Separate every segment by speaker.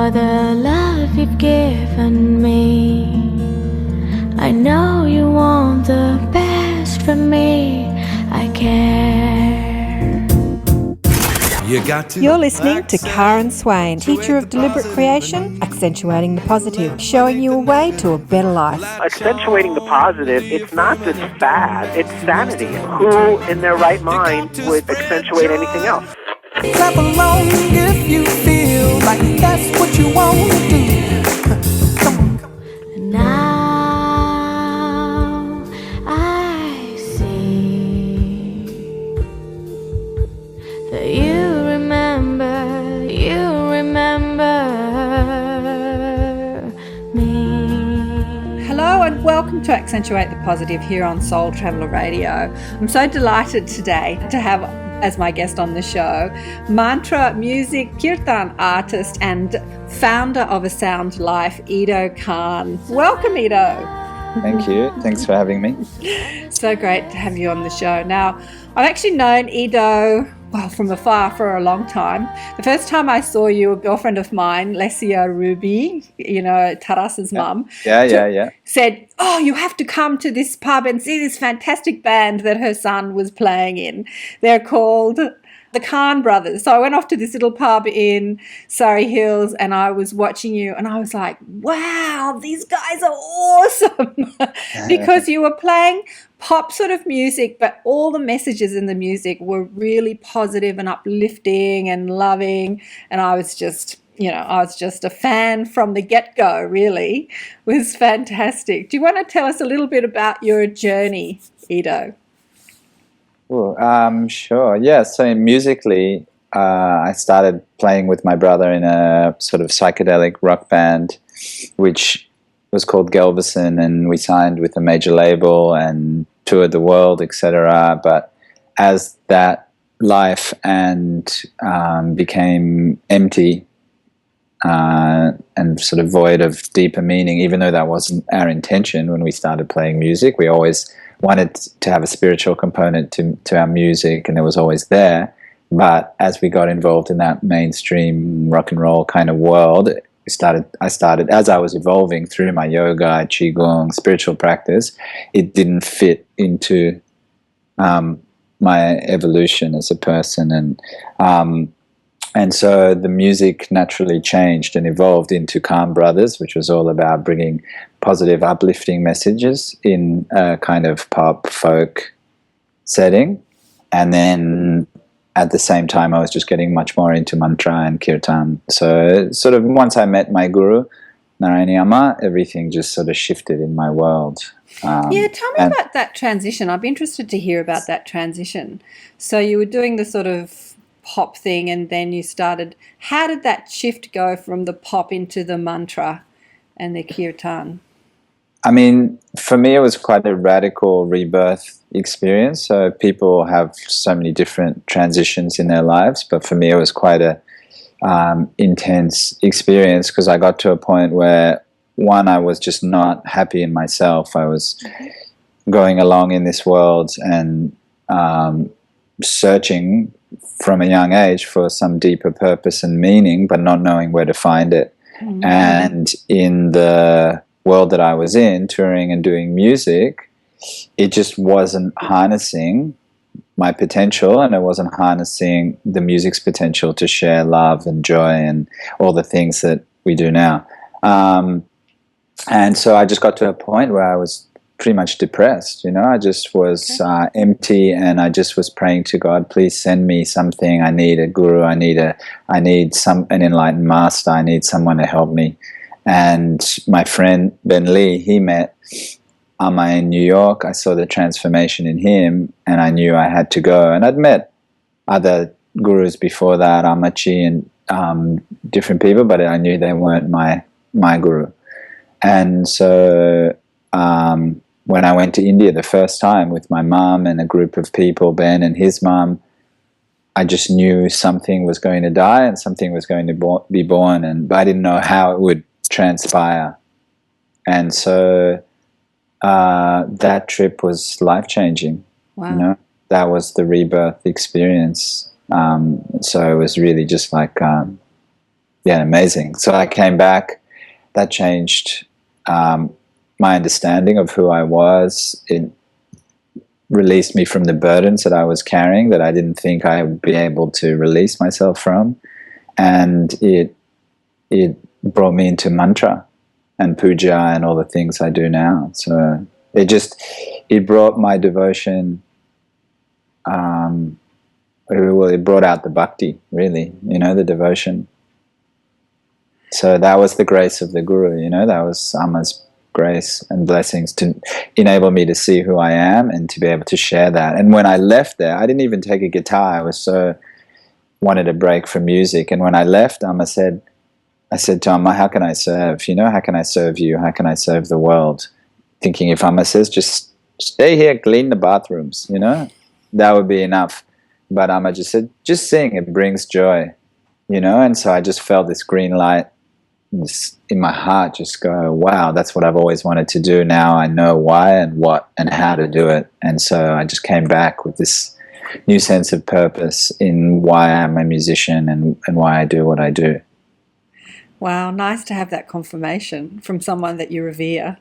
Speaker 1: for the love you've given me. I know you want the best for me. I care.
Speaker 2: You're listening to Kahn Swain, teacher of deliberate creation, accentuating the positive, showing you a way to a better life.
Speaker 3: Accentuating the positive, it's not just fad, it's sanity. Who in their right mind would accentuate anything else?
Speaker 4: Clap along if you feel like that's what you want to do.
Speaker 1: Now I see that you remember me.
Speaker 2: Hello and welcome to Accentuate the Positive here on Soul Traveller Radio. I'm so delighted today to have as my guest on the show, mantra, music, kirtan artist and founder of A Sound Life, Kahn. Welcome, Ido.
Speaker 5: Thank you. Thanks for having me.
Speaker 2: So great to have you on the show. Now, I've actually known Ido, from afar for a long time. The first time I saw you, a girlfriend of mine, Lesia Ruby, Taras's mum, said, "Oh, you have to come to this pub and see this fantastic band that her son was playing in. They're called the Kahn brothers." So I went off to this little pub in Surrey Hills and I was watching you and I was like, wow, these guys are awesome because you were playing pop sort of music, but all the messages in the music were really positive and uplifting and loving. And I was just a fan from the get-go, really. It was fantastic. Do you want to tell us a little bit about your journey, Ido?
Speaker 5: Sure. Yeah. So musically, I started playing with my brother in a sort of psychedelic rock band, which was called Gelbison, and we signed with a major label and toured the world, etc. But as that life became empty and sort of void of deeper meaning, even though that wasn't our intention when we started playing music, we always wanted to have a spiritual component to our music, and it was always there. But as we got involved in that mainstream rock and roll kind of world, I started as I was evolving through my yoga, qigong, spiritual practice, it didn't fit into my evolution as a person, and so the music naturally changed and evolved into Kahn Brothers, which was all about bringing positive, uplifting messages in a kind of pop folk setting. And then at the same time, I was just getting much more into mantra and kirtan. So sort of once I met my guru, Narayana, everything just sort of shifted in my world.
Speaker 2: Tell me about that transition. I'd be interested to hear about that transition. So you were doing the sort of pop thing and then you started, how did that shift go from the pop into the mantra and the kirtan?
Speaker 5: I mean, for me, it was quite a radical rebirth experience. So people have so many different transitions in their lives, but for me, it was quite a intense experience because I got to a point where, one, I was just not happy in myself. I was going along in this world and searching from a young age for some deeper purpose and meaning, but not knowing where to find it. Mm-hmm. And in the world that I was in, touring and doing music, it just wasn't harnessing my potential, and it wasn't harnessing the music's potential to share love and joy and all the things that we do now. And so I just got to a point where I was pretty much depressed, I just was empty, and I just was praying to God, please send me something. I need a guru, I need an enlightened master, I need someone to help me. And my friend Ben Lee, he met Amma in New York. I saw the transformation in him and I knew I had to go. And I'd met other gurus before that, Amachi and different people, but I knew they weren't my guru. And so when I went to India the first time with my mum and a group of people, Ben and his mum, I just knew something was going to die and something was going to be born, but I didn't know how it would transpire. And so that trip was life-changing. Wow. That was the rebirth experience. So it was really just like yeah, amazing. So I came back. That changed my understanding of who I was. It released me from the burdens that I was carrying that I didn't think I would be able to release myself from, and it brought me into mantra and puja and all the things I do now. So it brought my devotion. Well, it brought out the bhakti, really, the devotion. So that was the grace of the Guru, that was Amma's grace and blessings to enable me to see who I am and to be able to share that. And when I left there, I didn't even take a guitar. I wanted a break from music. And when I left, I said to Amma, how can I serve? How can I serve you? How can I serve the world? Thinking if Amma says, just stay here, clean the bathrooms, that would be enough. But Amma just said, just sing, it brings joy, and so I just felt this green light in my heart just go, wow, that's what I've always wanted to do. Now I know why and what and how to do it. And so I just came back with this new sense of purpose in why I'm a musician and why I do what I do.
Speaker 2: Wow, nice to have that confirmation from someone that you revere.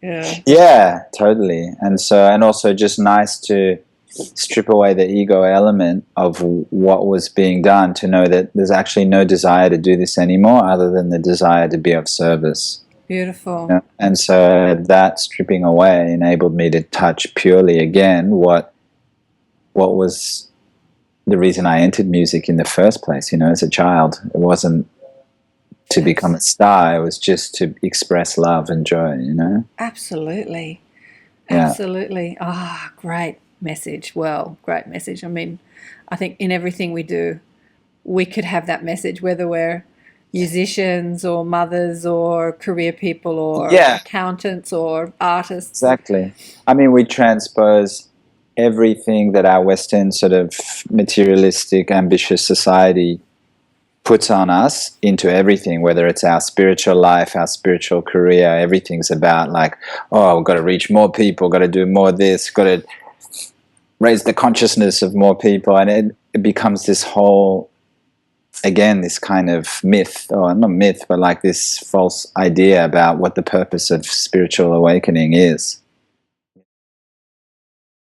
Speaker 5: Yeah, totally. And also just nice to strip away the ego element of what was being done, to know that there's actually no desire to do this anymore other than the desire to be of service.
Speaker 2: Beautiful.
Speaker 5: And so that stripping away enabled me to touch purely again what was the reason I entered music in the first place, as a child. It wasn't to become a star, it was just to express love and joy,
Speaker 2: Absolutely.
Speaker 5: Yeah.
Speaker 2: Absolutely. Great message. Well, great message. I mean, I think in everything we do, we could have that message, whether we're musicians or mothers or career people or accountants or artists.
Speaker 5: Exactly. I mean, we transpose everything that our Western sort of materialistic, ambitious society puts on us into everything, whether it's our spiritual life, our spiritual career. Everything's about like, we've got to reach more people, got to do more of this, got to raise the consciousness of more people. And it becomes this whole, again, this kind of myth, or not myth, but like this false idea about what the purpose of spiritual awakening is.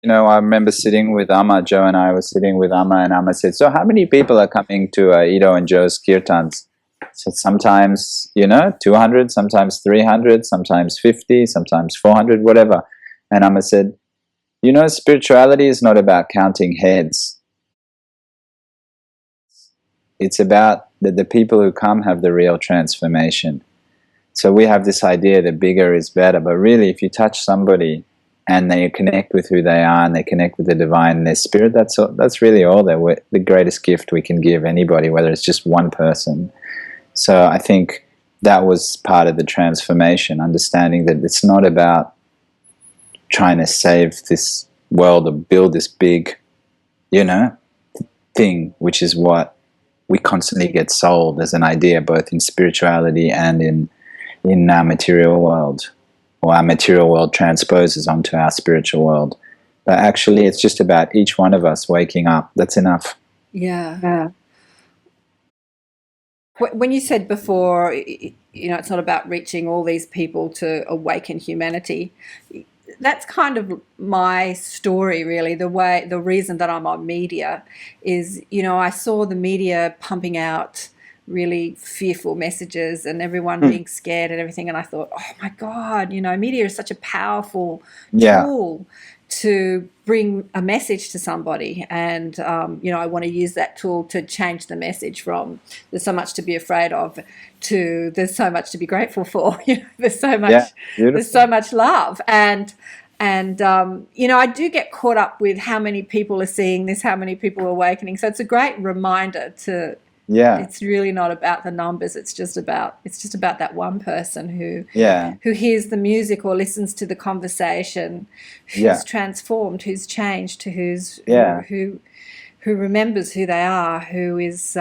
Speaker 5: I remember sitting with Amma, Joe and I were sitting with Amma, and Amma said, so how many people are coming to Ido and Joe's kirtans? So sometimes, 200, sometimes 300, sometimes 50, sometimes 400, whatever. And Amma said, spirituality is not about counting heads. It's about that the people who come have the real transformation. So we have this idea that bigger is better, but really if you touch somebody and they connect with who they are and they connect with the divine and their spirit, that's really all the greatest gift we can give anybody, whether it's just one person. So I think that was part of the transformation, understanding that it's not about trying to save this world or build this big, thing, which is what we constantly get sold as an idea, both in spirituality and in our material world. Or our material world transposes onto our spiritual world. But actually, it's just about each one of us waking up. That's enough.
Speaker 2: Yeah. When you said before, it's not about reaching all these people to awaken humanity, that's kind of my story, really. The reason that I'm on media is, I saw the media pumping out really fearful messages and everyone being scared and everything, and I thought, oh my God, media is such a powerful tool to bring a message to somebody, and I want to use that tool to change the message from there's so much to be afraid of to there's so much to be grateful for. There's so much love, and I do get caught up with how many people are seeing this, how many people are awakening. So it's a great reminder to it's really not about the numbers. It's just about that one person who hears the music or listens to the conversation, who's transformed, who's changed, who remembers who they are, who is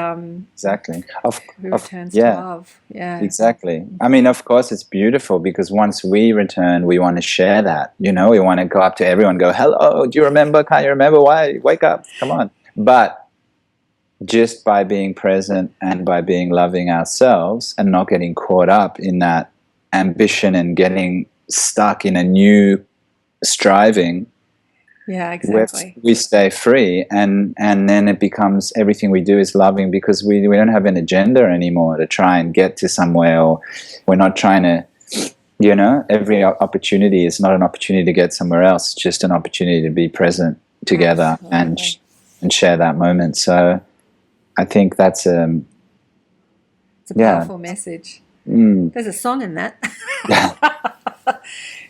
Speaker 5: exactly
Speaker 2: who returns to love. Yeah,
Speaker 5: exactly. I mean, of course, it's beautiful because once we return, we want to share that. We want to go up to everyone, and go, "Hello, do you remember? Can't you remember? Why? Wake up! Come on!" But just by being present and by being loving ourselves and not getting caught up in that ambition and getting stuck in a new striving,
Speaker 2: Yeah, exactly.
Speaker 5: we stay free, and then it becomes everything we do is loving, because we don't have an agenda anymore to try and get to somewhere, or we're not trying to, every opportunity is not an opportunity to get somewhere else. It's just an opportunity to be present together and share that moment. So I think that's
Speaker 2: it's a powerful message. There's a song in that.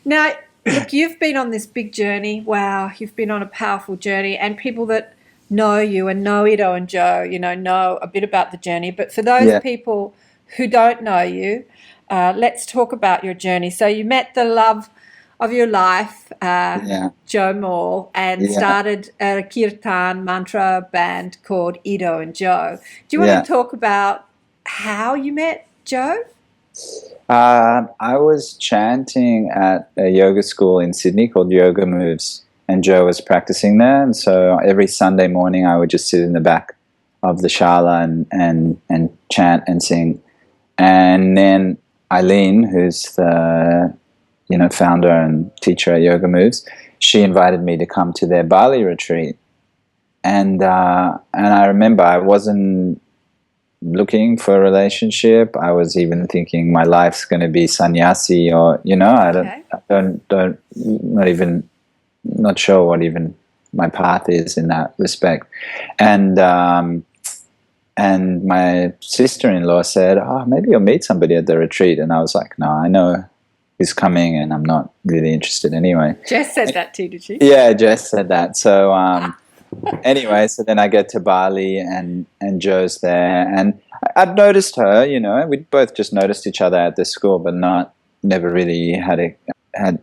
Speaker 2: Now, look, you've been on this big journey. Wow, you've been on a powerful journey, and people that know you and know Ido and Joe, know a bit about the journey. But for those people who don't know you, let's talk about your journey. So you met the love of your life, Joe Moore, and started a kirtan mantra band called Ido and Joe. Do you want to talk about how you met Joe?
Speaker 5: I was chanting at a yoga school in Sydney called Yoga Moves, and Joe was practicing there. And so every Sunday morning I would just sit in the back of the shala and chant and sing. And then Eileen, who's the founder and teacher at Yoga Moves, she invited me to come to their Bali retreat. And I remember I wasn't looking for a relationship. I was even thinking my life's going to be sannyasi, or not sure what even my path is in that respect. And my sister-in-law said, "Oh, maybe you'll meet somebody at the retreat." And I was like, "No, I know who's coming, and I'm not really interested anyway."
Speaker 2: Jess said that too, did she?
Speaker 5: Yeah, Jess said that. So anyway, so then I get to Bali, and Joe's there, and I'd noticed her. We'd both just noticed each other at the school, but never really had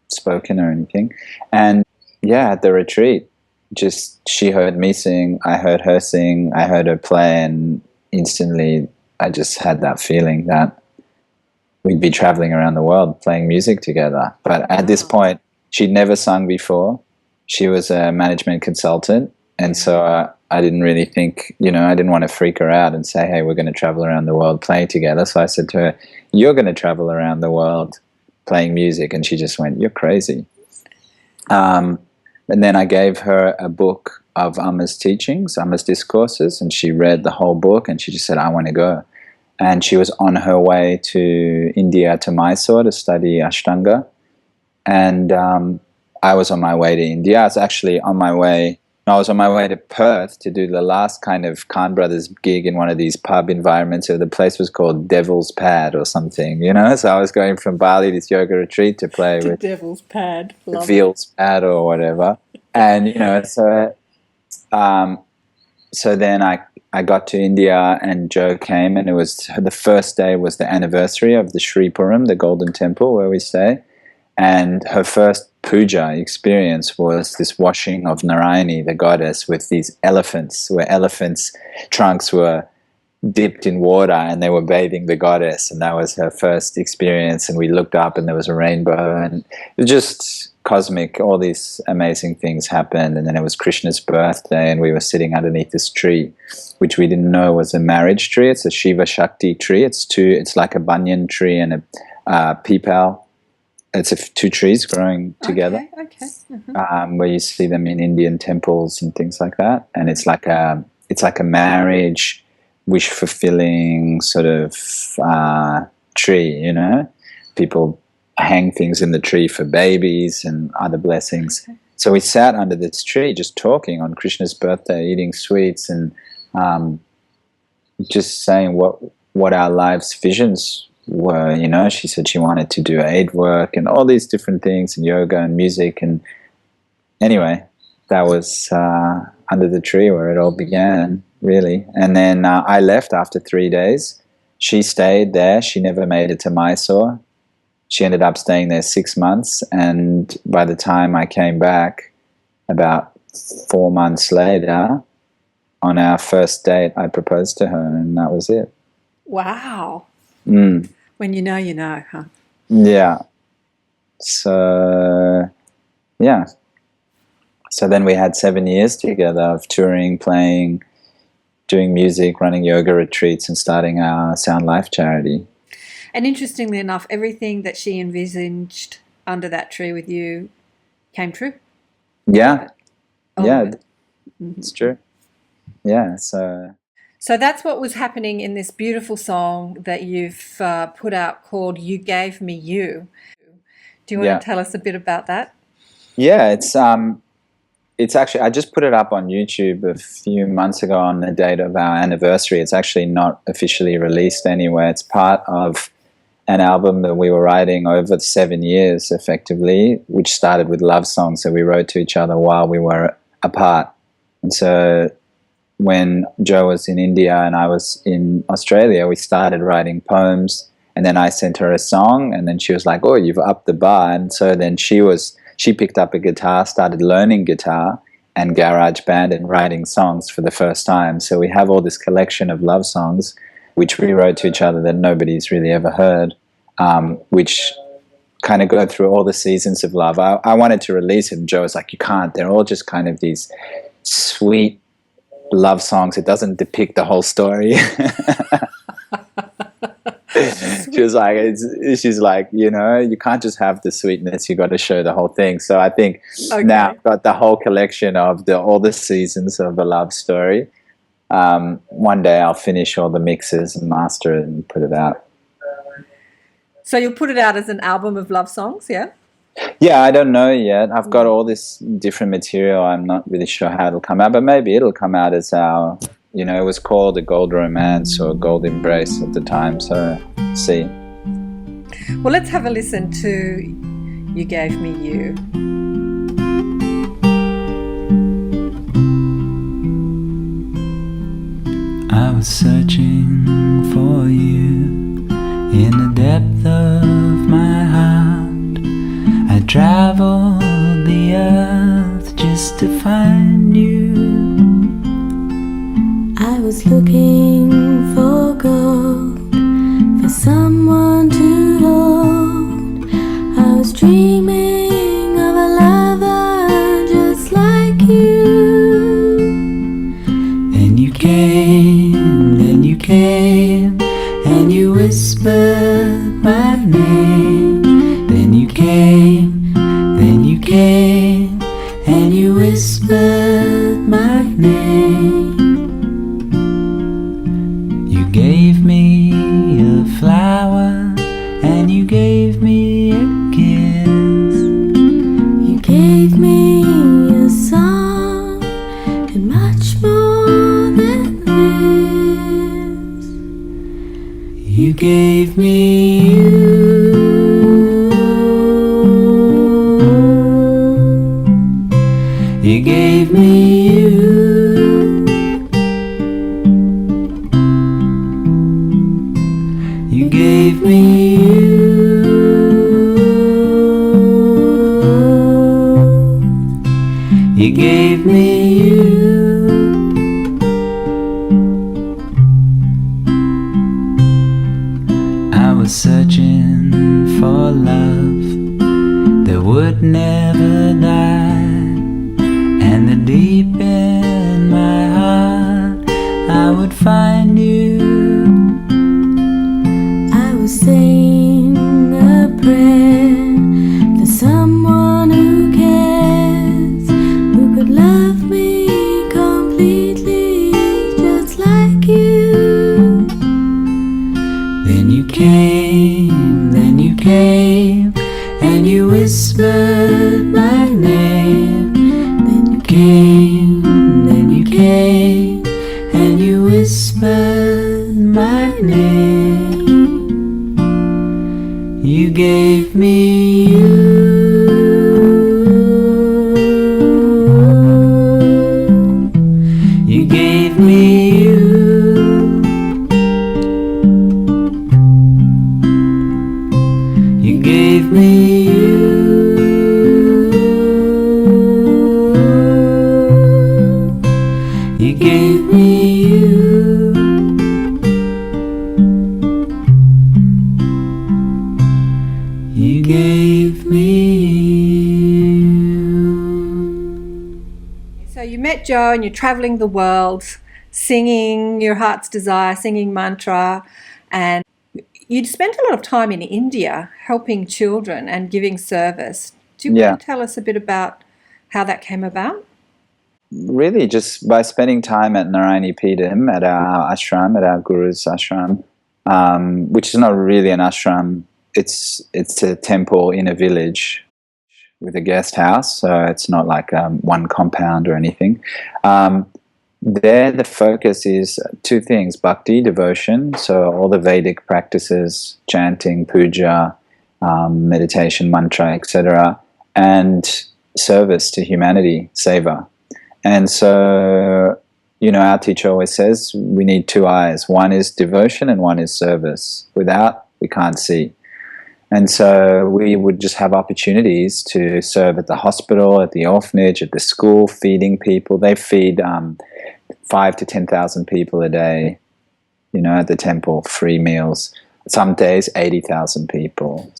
Speaker 5: spoken or anything. And at the retreat, just she heard me sing, I heard her sing, I heard her play, and instantly I just had that feeling that we'd be traveling around the world playing music together. But at this point, she'd never sung before. She was a management consultant, and so I didn't really think, I didn't want to freak her out and say, "Hey, we're going to travel around the world playing together." So I said to her, "You're going to travel around the world playing music." And she just went, "You're crazy." And then I gave her a book of Amma's teachings, Amma's discourses, and she read the whole book, and she just said, "I want to go." And she was on her way to India, to Mysore, to study Ashtanga. And I was on my way to India. I was actually on my way to Perth to do the last kind of Kahn Brothers gig in one of these pub environments. So the place was called Devil's Pad or something, So I was going from Bali, this yoga retreat, to play with
Speaker 2: Devil's Pad.
Speaker 5: the Veal's Pad or whatever. And, so then I got to India, and Joe came, and it was the first day was the anniversary of the Sri Puram, the Golden Temple where we stay. And her first puja experience was this washing of Narayani, the goddess, with these elephants, where elephants' trunks were dipped in water and they were bathing the goddess. And that was her first experience. And we looked up and there was a rainbow, and it was just cosmic. All these amazing things happened. And then it was Krishna's birthday, and we were sitting underneath this tree, which we didn't know was a marriage tree. It's a Shiva Shakti tree. It's like a banyan tree and a peepal. It's two trees growing together, where you see them in Indian temples and things like that. And it's like a marriage, wish fulfilling sort of tree. People hang things in the tree for babies and other blessings. So we sat under this tree, just talking on Krishna's birthday, eating sweets, and just saying what our life's visions were. She said she wanted to do aid work and all these different things, and yoga and music. And anyway, that was under the tree where it all began, really. And then I left after 3 days. She stayed there. She never made it to Mysore. She ended up staying there 6 months, and by the time I came back, about 4 months later, on our first date, I proposed to her, and that was it.
Speaker 2: Wow. When you know, huh?
Speaker 5: Yeah. So, So then we had 7 years together of touring, playing, doing music, running yoga retreats, and starting our Sound Life charity.
Speaker 2: And interestingly enough, everything that she envisaged under that tree with you came true.
Speaker 5: Yeah,
Speaker 2: All
Speaker 5: yeah,
Speaker 2: of it.
Speaker 5: it's true. Yeah, so
Speaker 2: that's what was happening in this beautiful song that you've put out called "You Gave Me You." Do you want to tell us a bit about that?
Speaker 5: Yeah, it's actually, I just put it up on YouTube a few months ago on the date of our anniversary. It's actually not officially released anywhere. It's part of an album that we were writing over 7 years, effectively, which started with love songs that we wrote to each other while we were apart. And so when Joe was in India and I was in Australia, we started writing poems, and then I sent her a song, and then she was like, oh, you've upped the bar. And so then she picked up a guitar, started learning guitar and garage band and writing songs for the first time. So we have all this collection of love songs which we wrote to each other that nobody's really ever heard, which kind of go through all the seasons of love. I wanted to release it, and Joe was like, you can't. They're all just kind of these sweet love songs. It doesn't depict the whole story. She's like, you know, you can't just have the sweetness, you got to show the whole thing. So I think now I've got the whole collection of all the seasons of a love story. One day I'll finish all the mixes and master it and put it out.
Speaker 2: So you'll put it out as an album of love songs, yeah?
Speaker 5: Yeah, I don't know yet. I've got all this different material. I'm not really sure how it'll come out, but maybe it'll come out as our, you know, it was called a Gold Romance or Gold Embrace at the time. So, see.
Speaker 2: Well, let's have a listen to You Gave Me You.
Speaker 6: I was searching for you in the depth of my heart. I traveled the earth just to find you.
Speaker 1: I was looking for gold, for someone to hold. I was dreaming of a lover just like you.
Speaker 6: Then you came, and you whispered my name. Then you came, and you whispered my name. You gave me a flower, and you gave me a kiss.
Speaker 1: You gave me a song and much more than this.
Speaker 6: You gave me you. You gave me you. You gave me you. You gave me you. I was searching for love that would never die. And the deep in my heart, I would find you.
Speaker 1: I was saying a prayer for someone who cares, who could love me completely just like you.
Speaker 6: Then you came, and you whispered my name. Then you came, and you whispered my name. You gave me you. You gave me you. You gave me you. You gave me you. You gave me you.
Speaker 2: So you met Joe and you're traveling the world singing your heart's desire, singing mantra, and you'd spent a lot of time in India helping children and giving service. Do you want to tell us a bit about how that came about?
Speaker 5: Really, just by spending time at Narayani Peetham, at our ashram, at our guru's ashram, which is not really an ashram. It's a temple in a village with a guest house, so it's not like one compound or anything. There, the focus is two things: bhakti, devotion, so all the Vedic practices, chanting, puja, meditation, mantra, etc., and service to humanity, seva. And so, our teacher always says we need two eyes. One is devotion and one is service. Without, we can't see. And so we would just have opportunities to serve at the hospital, at the orphanage, at the school, feeding people. They feed 5,000 to 10,000 people a day, at the temple, free meals. Some days, 80,000 people.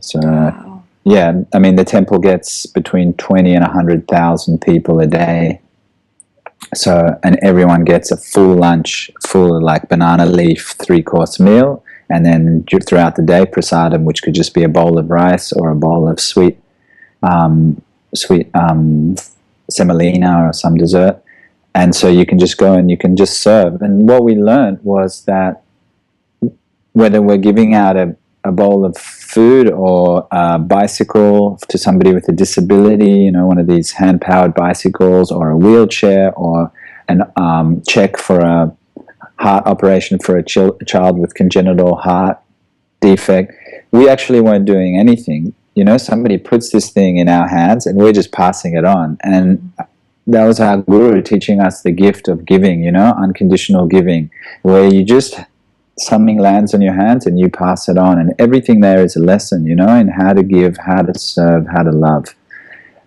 Speaker 5: So, wow. Yeah, I mean, the temple gets between 20 and 100,000 people a day. So, and everyone gets a full lunch, full like banana leaf, 3-course meal. And then throughout the day, prasadam, which could just be a bowl of rice or a bowl of sweet semolina or some dessert. And so you can just go and you can just serve. And what we learned was that whether we're giving out a bowl of food or a bicycle to somebody with a disability, one of these hand-powered bicycles, or a wheelchair, or an check for a heart operation for a child with congenital heart defect, we actually weren't doing anything. Somebody puts this thing in our hands and we're just passing it on. And that was our guru teaching us the gift of giving, unconditional giving, where something lands on your hands and you pass it on. And everything there is a lesson, in how to give, how to serve, how to love.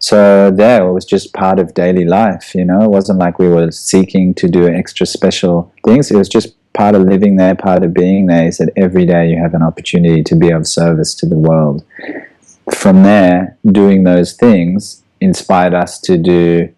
Speaker 5: So there, it was just part of daily life, It wasn't like we were seeking to do extra special things. It was just part of living there, part of being there, is that every day you have an opportunity to be of service to the world. From there, doing those things inspired us to do,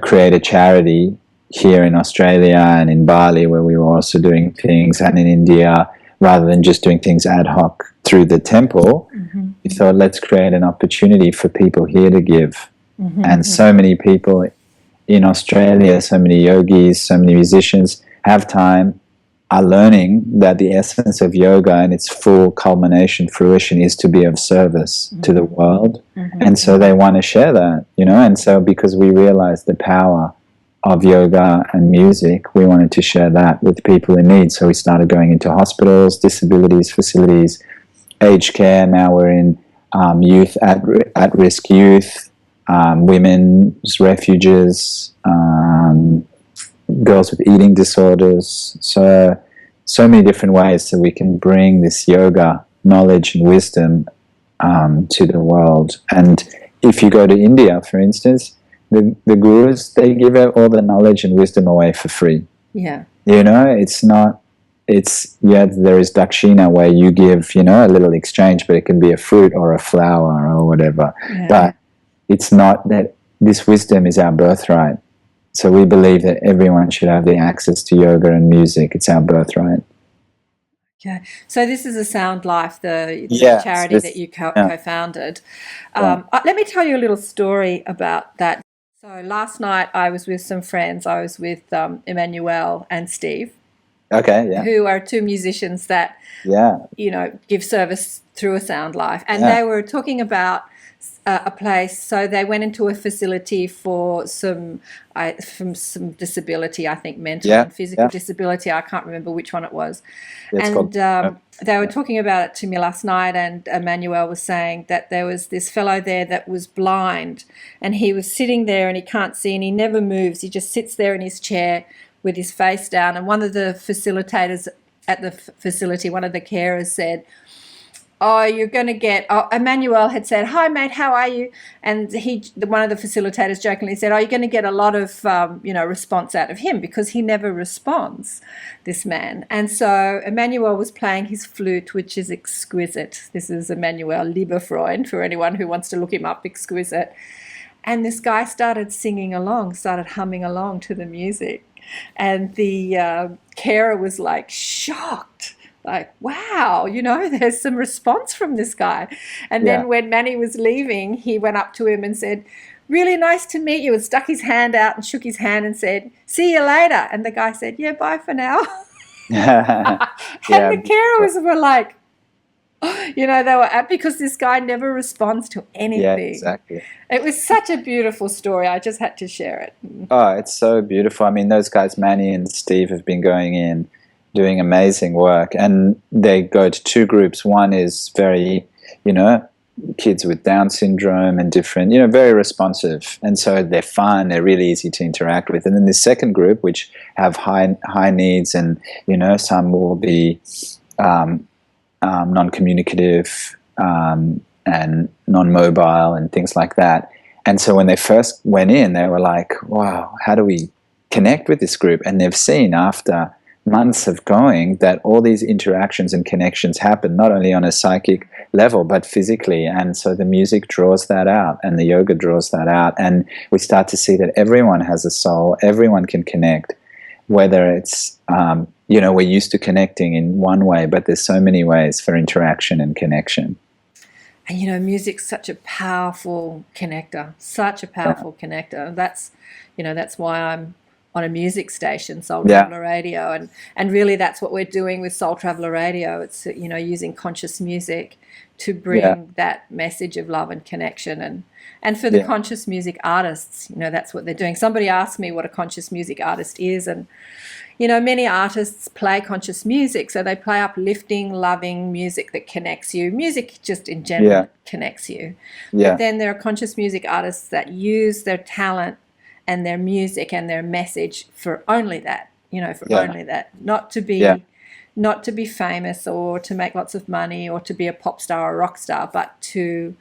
Speaker 5: create a charity here in Australia and in Bali, where we were also doing things, and in India, rather than just doing things ad hoc through the temple. Mm-hmm. We thought, let's create an opportunity for people here to give. Mm-hmm. And so many people in Australia, so many yogis, so many musicians have time, are learning that the essence of yoga and its full culmination, fruition, is to be of service to the world. Mm-hmm. And so they want to share that, and so because we realized the power of yoga and music, we wanted to share that with people in need. So we started going into hospitals, disabilities facilities, aged care. Now we're in youth, at-risk youth, women's refuges, girls with eating disorders. So many different ways so we can bring this yoga knowledge and wisdom to the world. And if you go to India, for instance, the gurus, they give out all the knowledge and wisdom away for free.
Speaker 2: Yeah.
Speaker 5: There is dakshina, where you give, a little exchange, but it can be a fruit or a flower or whatever. Yeah. But it's not that. This wisdom is our birthright. So we believe that everyone should have the access to yoga and music. It's our birthright.
Speaker 2: Okay. So this is a Sound Life, the charity that you co-founded. Let me tell you a little story about that. So last night I was with some friends. I was with Emmanuel and Steve.
Speaker 5: Okay, yeah.
Speaker 2: Who are two musicians that, give service through a Sound Life. And they were talking about a place. So they went into a facility for some disability, I think mental and physical disability. I can't remember which one it was. They were talking about it to me last night, and Emmanuel was saying that there was this fellow there that was blind, and he was sitting there and he can't see and he never moves. He just sits there in his chair with his face down. And one of the facilitators at the facility, one of the carers, said, Emmanuel had said, "Hi, mate, how are you?" And one of the facilitators jokingly said, "You're going to get a lot of, response out of him because he never responds, this man." And so Emmanuel was playing his flute, which is exquisite. This is Emmanuel Lieberfreund, for anyone who wants to look him up, exquisite. And this guy started singing along, started humming along to the music. And the carer was like shocked, like, wow, there's some response from this guy. And
Speaker 5: Yeah.
Speaker 2: then when Manny was leaving, he went up to him and said, really nice to meet you, and stuck his hand out and shook his hand and said, see you later. And the guy said, yeah, bye for now. And the carers were like, they were because this guy never responds to anything.
Speaker 5: Yeah, exactly.
Speaker 2: It was such a beautiful story. I just had to share it.
Speaker 5: Oh, it's so beautiful. I mean, those guys, Manny and Steve, have been going in, doing amazing work. And they go to two groups. One is very, kids with Down syndrome and different, very responsive. And so they're fun. They're really easy to interact with. And then the second group, which have high needs, and, some will be non-communicative and non-mobile and things like that. And so when they first went in, they were like, wow, how do we connect with this group? And they've seen after months of going that all these interactions and connections happen, not only on a psychic level, but physically. And so the music draws that out, and the yoga draws that out. And we start to see that everyone has a soul, everyone can connect, whether it's, we're used to connecting in one way, but there's so many ways for interaction and connection.
Speaker 2: And music's such a powerful connector, such a powerful connector. That's why I'm on a music station, Soul Traveller Radio, and really that's what we're doing with Soul Traveller Radio. It's using conscious music to bring that message of love and connection, and for the conscious music artists, that's what they're doing. Somebody asked me what a conscious music artist is, and many artists play conscious music, so they play uplifting, loving music that connects you. Music just in general connects you. But then there are conscious music artists that use their talent and their music and their message for only that, only that, not to be famous or to make lots of money or to be a pop star or a rock star, but to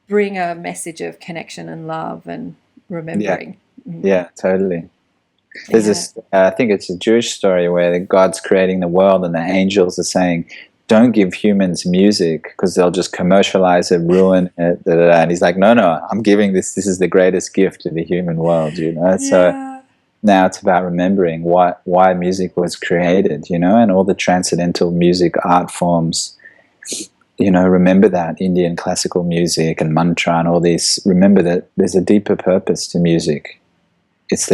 Speaker 2: bring a message of connection and love and remembering.
Speaker 5: Yeah, totally. There's this, I think it's a Jewish story where God's creating the world and the angels are saying, don't give humans music because they'll just commercialize it, ruin it, and he's like, no, I'm giving this is the greatest gift to the human world, So now it's about remembering why music was created, and all the transcendental music art forms, remember that, Indian classical music and mantra and all these, remember that there's a deeper purpose to music. It's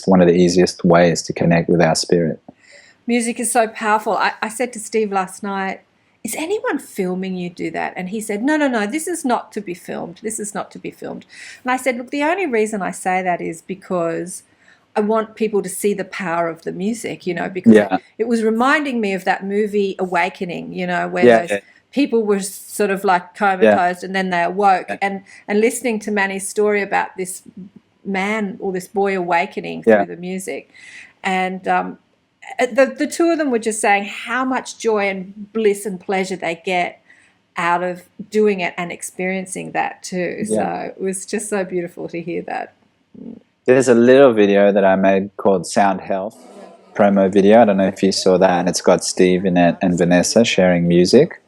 Speaker 5: one of the easiest ways to connect with our spirit.
Speaker 2: Music is so powerful. I said to Steve last night, is anyone filming you do that? And he said, no, this is not to be filmed. This is not to be filmed. And I said, look, the only reason I say that is because I want people to see the power of the music, because it was reminding me of that movie Awakening, where those people were sort of like comatose and then they awoke. And listening to Manny's story about this man or this boy awakening through the music. And the two of them were just saying how much joy and bliss and pleasure they get out of doing it and experiencing that too. So it was just so beautiful to hear that.
Speaker 5: There's a little video that I made called Sound Health promo video. I don't know if you saw that, and it's got Steve in it and Vanessa sharing music.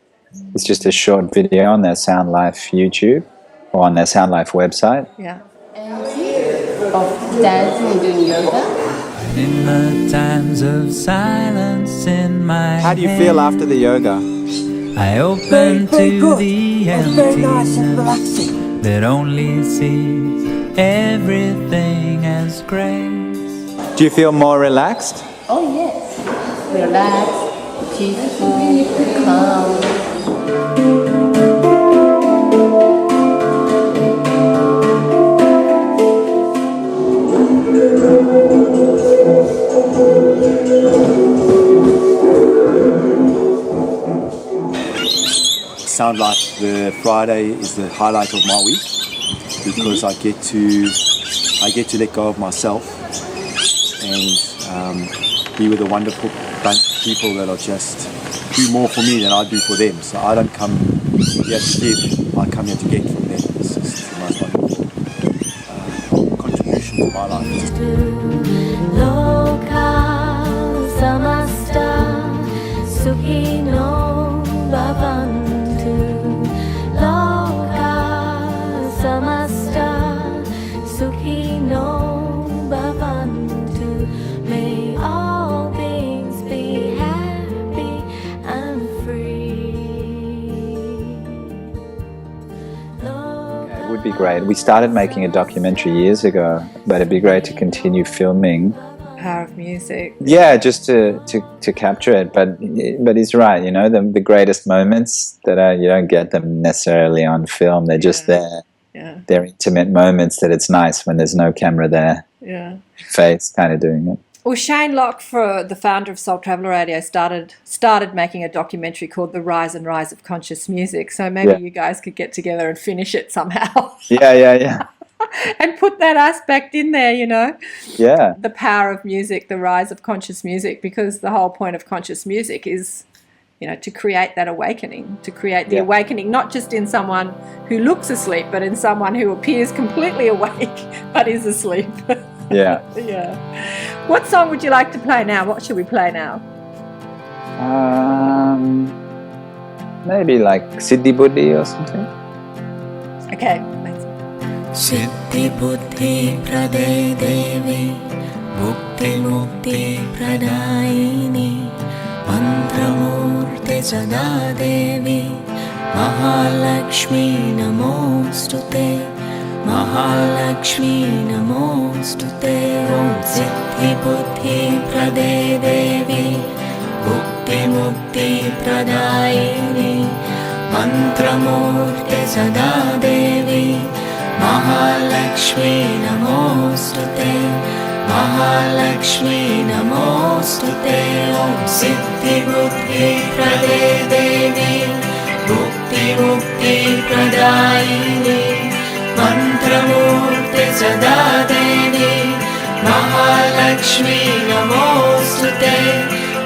Speaker 5: It's just a short video on their Sound Life YouTube or on their Sound Life website.
Speaker 2: Yeah.
Speaker 7: Of dancing and doing yoga.
Speaker 6: In the times of silence in my
Speaker 4: How do you feel after the yoga?
Speaker 6: I open to the
Speaker 4: Very nice and
Speaker 6: emptiness
Speaker 4: relaxing.
Speaker 6: that only sees everything as grace.
Speaker 5: Do you feel more relaxed?
Speaker 7: Oh yes. Relaxed, peaceful, calm.
Speaker 8: Sound like the Friday is the highlight of my week because I get to let go of myself and be with a wonderful bunch of people that are just do more for me than I do for them. So I don't come here to give, I come here to get from them. It's just the most wonderful contribution to my life.
Speaker 5: great. We started making a documentary years ago, but it'd be great to continue filming.
Speaker 2: Power of music.
Speaker 5: Yeah, just to capture it. But he's right. You know, the greatest moments that you don't get them necessarily on film. They're just there.
Speaker 2: Yeah.
Speaker 5: They're intimate moments that it's nice when there's no camera there.
Speaker 2: Yeah.
Speaker 5: Face kind of doing it.
Speaker 2: Well, Shane Locke, the founder of Soul Traveller Radio, started making a documentary called The Rise and Rise of Conscious Music. So maybe you guys could get together and finish it somehow.
Speaker 5: Yeah.
Speaker 2: And put that aspect in there, you know.
Speaker 5: Yeah.
Speaker 2: The power of music, the rise of conscious music, because the whole point of conscious music is, you know, to create that awakening, to create the awakening, not just in someone who looks asleep, but in someone who appears completely awake but is asleep.
Speaker 5: Yeah.
Speaker 2: Yeah. What song would you like to play now? What should we play now?
Speaker 5: Maybe like Siddhi Buddhi or something.
Speaker 2: Okay, let's.
Speaker 1: Siddhi Buddhi Prade Devi Bhukti Mukti Pradayini Mantramurte Sada Devi Mahalakshmi Namostute Mahalakshmi Namostute Om Siddhi Buddhi Prade Devi Bhukti Mukti Pradayini Mantramurte Sada Devi Mahalakshmi Namostute Mahalakshmi Namostute Om Siddhi Buddhi Prade Devi Bhukti Mukti Pradayini Mantramurte Sada Devi Mahalakshmi Namostute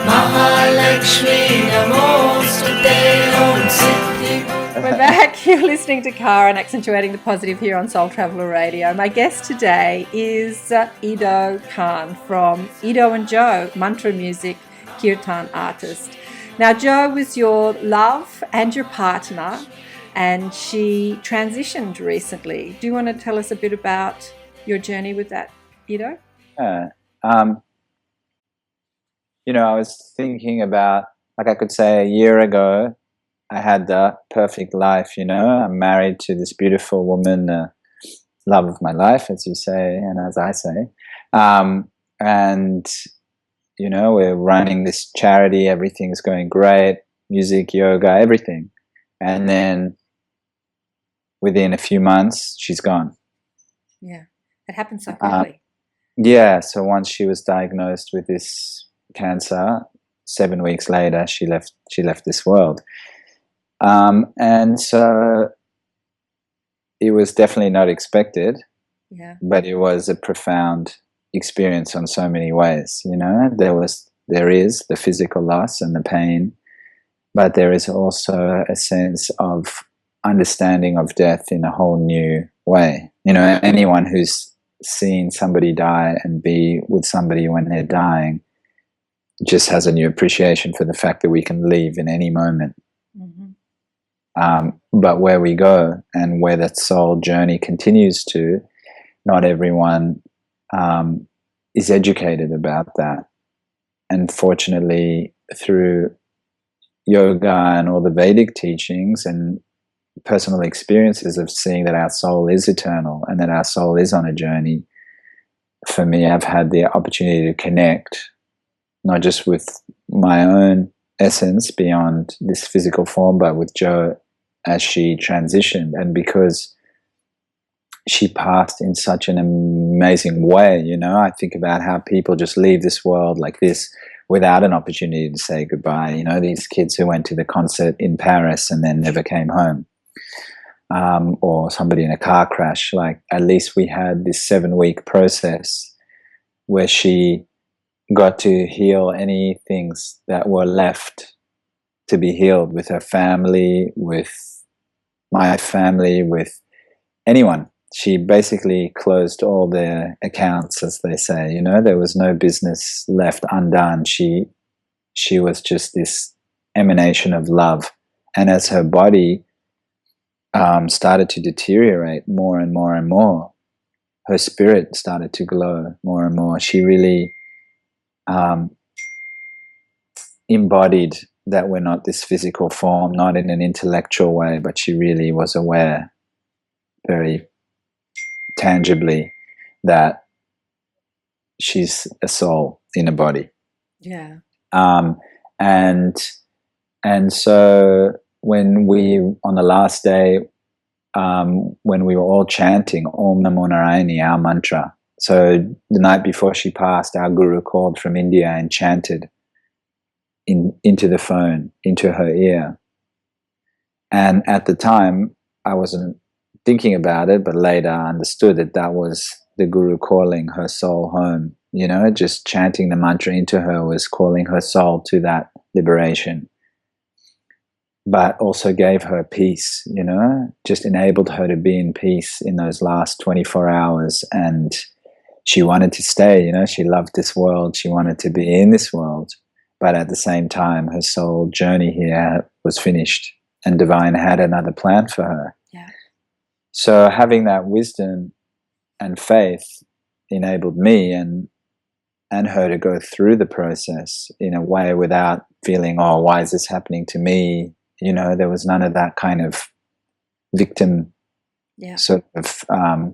Speaker 1: Mahalakshmi Namostute Om Siddhi.
Speaker 2: We're back. You're listening to Kahn, accentuating the positive here on Soul Traveller Radio. My guest today is Ido Kahn from Ido and Joe, mantra music, kirtan artist. Now, Joe was your love and your partner, and she transitioned recently. Do you want to tell us a bit about your journey with that, Ido?
Speaker 5: Yeah. You know, I was thinking about, like I could say a year ago, I had the perfect life, you know. I'm married to this beautiful woman, love of my life, as you say, and as I say. And, you know, we're running this charity, everything's going great, music, yoga, everything. And then within a few months, she's gone.
Speaker 2: Yeah, it happened so quickly.
Speaker 5: Yeah, so once she was diagnosed with this cancer, 7 weeks later, she left this world. And so it was definitely not expected, but it was a profound experience on so many ways. You know, there is the physical loss and the pain, but there is also a sense of understanding of death in a whole new way. You know, anyone who's seen somebody die and be with somebody when they're dying just has a new appreciation for the fact that we can leave in any moment. But where we go and where that soul journey continues to, not everyone is educated about that. And fortunately, through yoga and all the Vedic teachings and personal experiences of seeing that our soul is eternal and that our soul is on a journey, for me, I've had the opportunity to connect, not just with my own essence beyond this physical form, but with Jo as she transitioned. And because she passed in such an amazing way, you know, I think about how people just leave this world like this without an opportunity to say goodbye. You know, these kids who went to the concert in Paris and then never came home, or somebody in a car crash. Like, at least we had this 7-week process where she got to heal any things that were left to be healed with her family, with my family, with anyone. She basically closed all their accounts, as they say. You know, there was no business left undone. She was just this emanation of love. And as her body started to deteriorate more and more and more, her spirit started to glow more and more. She really embodied that we're not this physical form, not in an intellectual way, but she really was aware very tangibly that she's a soul in a body.
Speaker 2: Yeah.
Speaker 5: And so when we, on the last day, when we were all chanting Om Namo Narayani, our mantra, so the night before she passed, our guru called from India and chanted into the phone, into her ear. And at the time, I wasn't thinking about it, but later I understood that was the guru calling her soul home. You know, just chanting the mantra into her was calling her soul to that liberation, but also gave her peace, you know, just enabled her to be in peace in those last 24 hours. And she wanted to stay, you know, she loved this world. She wanted to be in this world. But at the same time, her soul journey here was finished and divine had another plan for her.
Speaker 2: Yeah.
Speaker 5: So having that wisdom and faith enabled me and her to go through the process in a way without feeling, oh, why is this happening to me? You know, there was none of that kind of victim sort of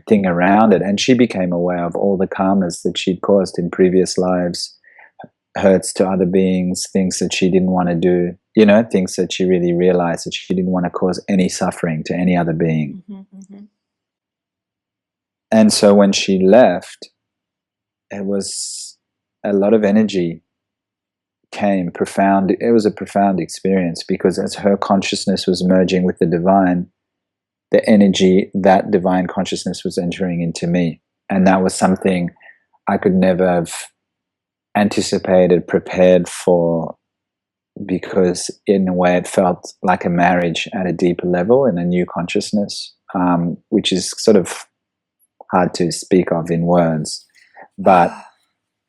Speaker 5: thing around it. And she became aware of all the karmas that she'd caused in previous lives, hurts to other beings, things that she didn't want to do, you know, things that she really realized that she didn't want to cause any suffering to any other being.
Speaker 2: Mm-hmm, mm-hmm.
Speaker 5: And so when she left, it was a lot of energy came, profound. It was a profound experience because as her consciousness was merging with the divine, the energy, that divine consciousness was entering into me. And that was something I could never have anticipated, prepared for, because in a way it felt like a marriage at a deeper level in a new consciousness, which is sort of hard to speak of in words, but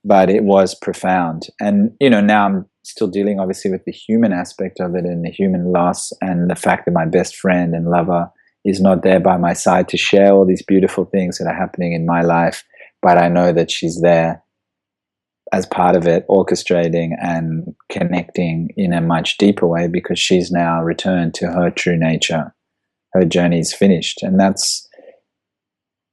Speaker 5: it was profound. And, you know, now I'm still dealing obviously with the human aspect of it and the human loss and the fact that my best friend and lover is not there by my side to share all these beautiful things that are happening in my life. But I know that she's there as part of it, orchestrating and connecting in a much deeper way because she's now returned to her true nature. Her journey is finished. And that's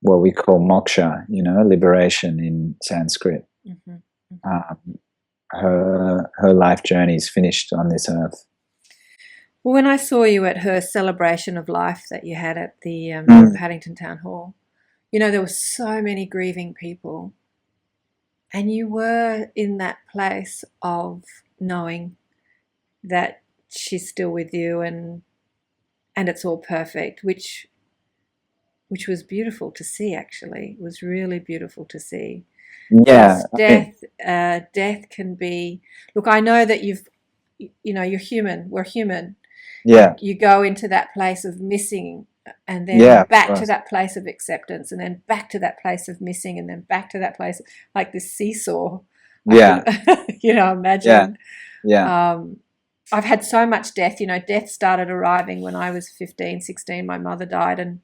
Speaker 5: what we call moksha, you know, liberation in Sanskrit.
Speaker 2: Mm-hmm. Mm-hmm.
Speaker 5: Her life journey is finished on this earth.
Speaker 2: Well, when I saw you at her celebration of life that you had at the Paddington Town Hall, you know, there were so many grieving people. And you were in that place of knowing that she's still with you and it's all perfect, which was beautiful to see, actually. It was really beautiful to see.
Speaker 5: Yeah.
Speaker 2: Death can be... Look, I know that you're human. We're human.
Speaker 5: Yeah.
Speaker 2: You go into that place of missing and then back to that place of acceptance and then back to that place of missing and then back to that place, like this seesaw.
Speaker 5: Yeah.
Speaker 2: You know, imagine.
Speaker 5: Yeah.
Speaker 2: I've had so much death. You know, death started arriving when I was 15, 16. My mother died, and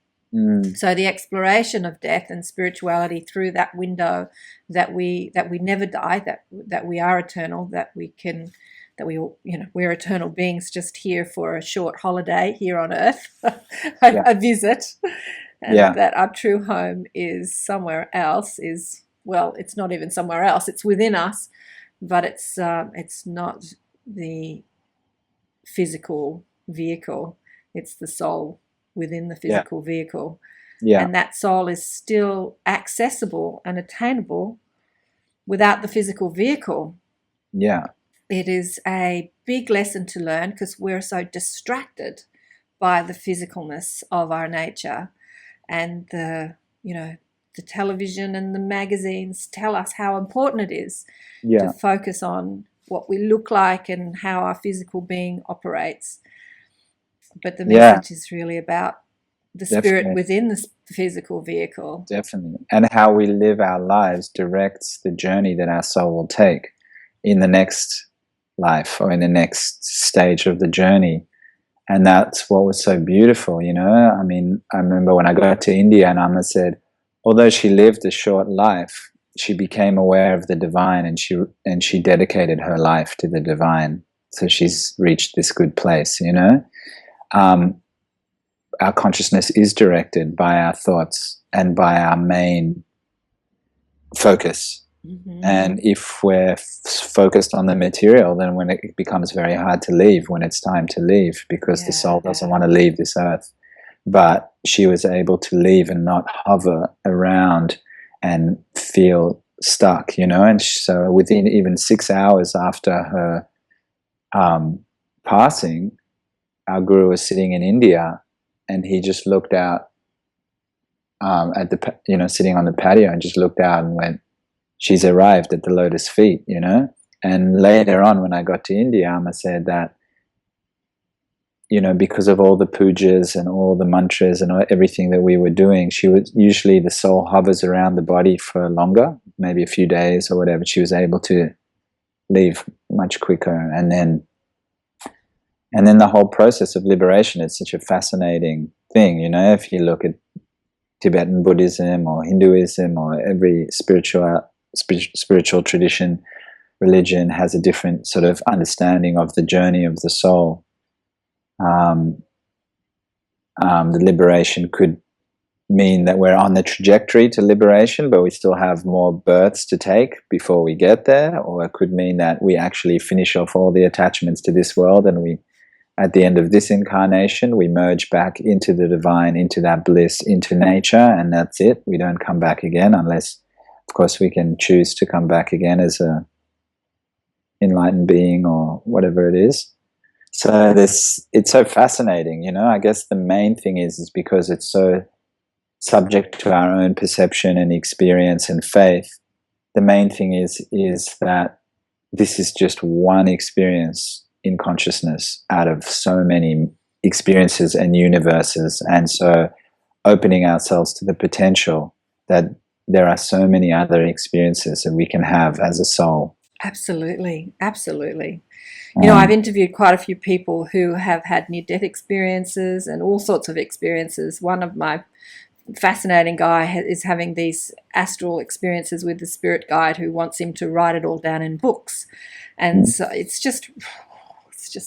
Speaker 2: so the exploration of death and spirituality through that window that we never die, that we are eternal, we're eternal beings just here for a short holiday here on earth, a visit, and that our true home is somewhere else. It's not even somewhere else, it's within us, but it's not the physical vehicle, it's the soul within the physical vehicle. And that soul is still accessible and attainable without the physical vehicle. It is a big lesson to learn because we're so distracted by the physicalness of our nature, and the television and the magazines tell us how important it is to focus on what we look like and how our physical being operates. But the message is really about the spirit within the physical vehicle.
Speaker 5: Definitely. And how we live our lives directs the journey that our soul will take in the next life or in the next stage of the journey. And that's what was so beautiful, you know. I mean, I remember when I got to India and Amma said, although she lived a short life, she became aware of the divine and she dedicated her life to the divine. So she's reached this good place, you know. Our consciousness is directed by our thoughts and by our main focus. And if we're focused on the material, then when it becomes very hard to leave when it's time to leave, because the soul doesn't want to leave this earth. But she was able to leave and not hover around and feel stuck, you know. And so within even 6 hours after her passing, our guru was sitting in India, and he just looked out at the, you know, sitting on the patio, and just looked out and went, she's arrived at the lotus feet, you know. And later on, when I got to India, Amma said that, you know, because of all the pujas and all the mantras and everything that we were doing, she was usually, the soul hovers around the body for longer, maybe a few days or whatever. She was able to leave much quicker. And then the whole process of liberation is such a fascinating thing, you know. If you look at Tibetan Buddhism or Hinduism or every spiritual tradition, religion has a different sort of understanding of the journey of the soul. The liberation could mean that we're on the trajectory to liberation, but we still have more births to take before we get there, or it could mean that we actually finish off all the attachments to this world, and we, at the end of this incarnation, we merge back into the divine, into that bliss, into nature, and that's it. We don't come back again, unless, of course, we can choose to come back again as a enlightened being or whatever it is. So it's so fascinating, you know. I guess the main thing is because it's so subject to our own perception and experience and faith. The main thing is that this is just one experience in consciousness out of so many experiences and universes, and so opening ourselves to the potential that there are so many other experiences that we can have as a soul.
Speaker 2: Absolutely, absolutely. You know, I've interviewed quite a few people who have had near-death experiences and all sorts of experiences. One of my fascinating guy is having these astral experiences with the spirit guide who wants him to write it all down in books. And so it's just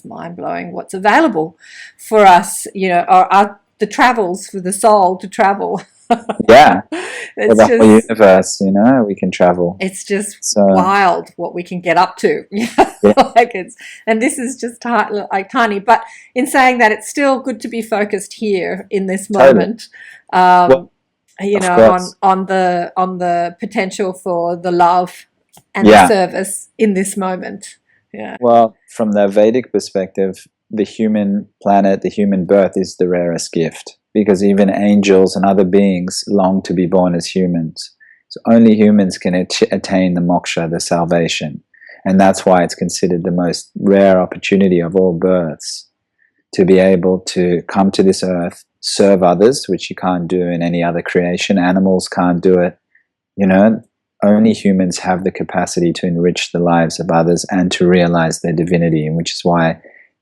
Speaker 2: mind-blowing what's available for us, you know, the travels for the soul to travel.
Speaker 5: Yeah,
Speaker 2: it's
Speaker 5: the whole universe, you know, we can travel.
Speaker 2: It's just wild what we can get up to. Like and this is just tiny. But in saying that, it's still good to be focused here in this moment.
Speaker 5: Well,
Speaker 2: you know, on the potential for the love and the service in this moment. Yeah.
Speaker 5: Well, from the Vedic perspective, the human planet, the human birth is the rarest gift, because even angels and other beings long to be born as humans. So only humans can attain the moksha, the salvation. And that's why it's considered the most rare opportunity of all births, to be able to come to this earth, serve others, which you can't do in any other creation. Animals can't do it. You know, only humans have the capacity to enrich the lives of others and to realize their divinity, and which is why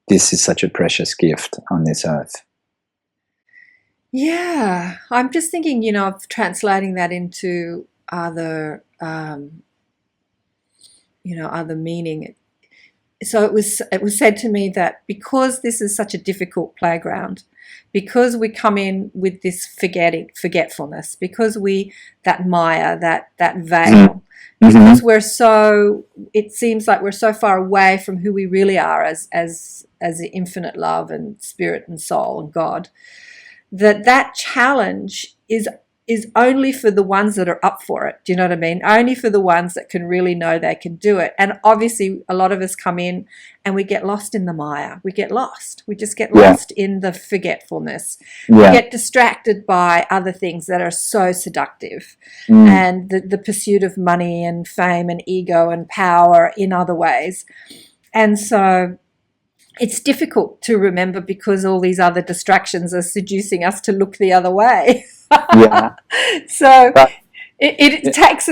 Speaker 5: this is such a precious gift on this earth.
Speaker 2: Yeah, I'm just thinking, you know, of translating that into other, you know, other meaning. So it was said to me that because this is such a difficult playground, because we come in with this forgetfulness, because that maya, that veil, because we're so, it seems like we're so far away from who we really are as the infinite love and spirit and soul and God, that challenge is only for the ones that are up for it. Do you know what I mean? Only for the ones that can really know they can do it. And obviously a lot of us come in and we get lost in the maya. We get lost. We just get lost in the forgetfulness. We get distracted by other things that are so seductive, and the pursuit of money and fame and ego and power in other ways. And so it's difficult to remember because all these other distractions are seducing us to look the other way. So it takes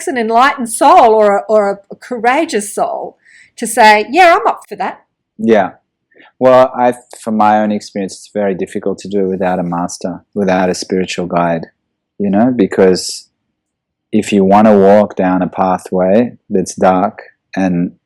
Speaker 2: an enlightened soul or a courageous soul to say, yeah, I'm up for that.
Speaker 5: Yeah. Well, from my own experience, it's very difficult to do it without a master, without a spiritual guide, you know, because if you want to walk down a pathway that's dark and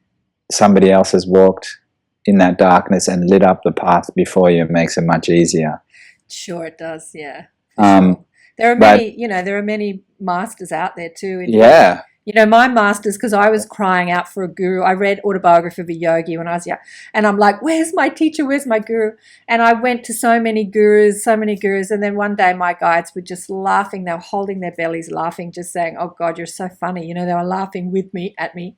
Speaker 5: somebody else has walked in that darkness and lit up the path before you, it makes it much easier.
Speaker 2: Sure it does, yeah. There are
Speaker 5: but
Speaker 2: many, there are many masters out there too.
Speaker 5: yeah,
Speaker 2: My masters, because I was crying out for a guru. I read Autobiography of a Yogi when I was young, and I'm like, where's my teacher? Where's my guru? And I went to so many gurus, and then one day my guides were just laughing. They were holding their bellies, laughing, just saying, oh God, you're so funny. They were laughing at me.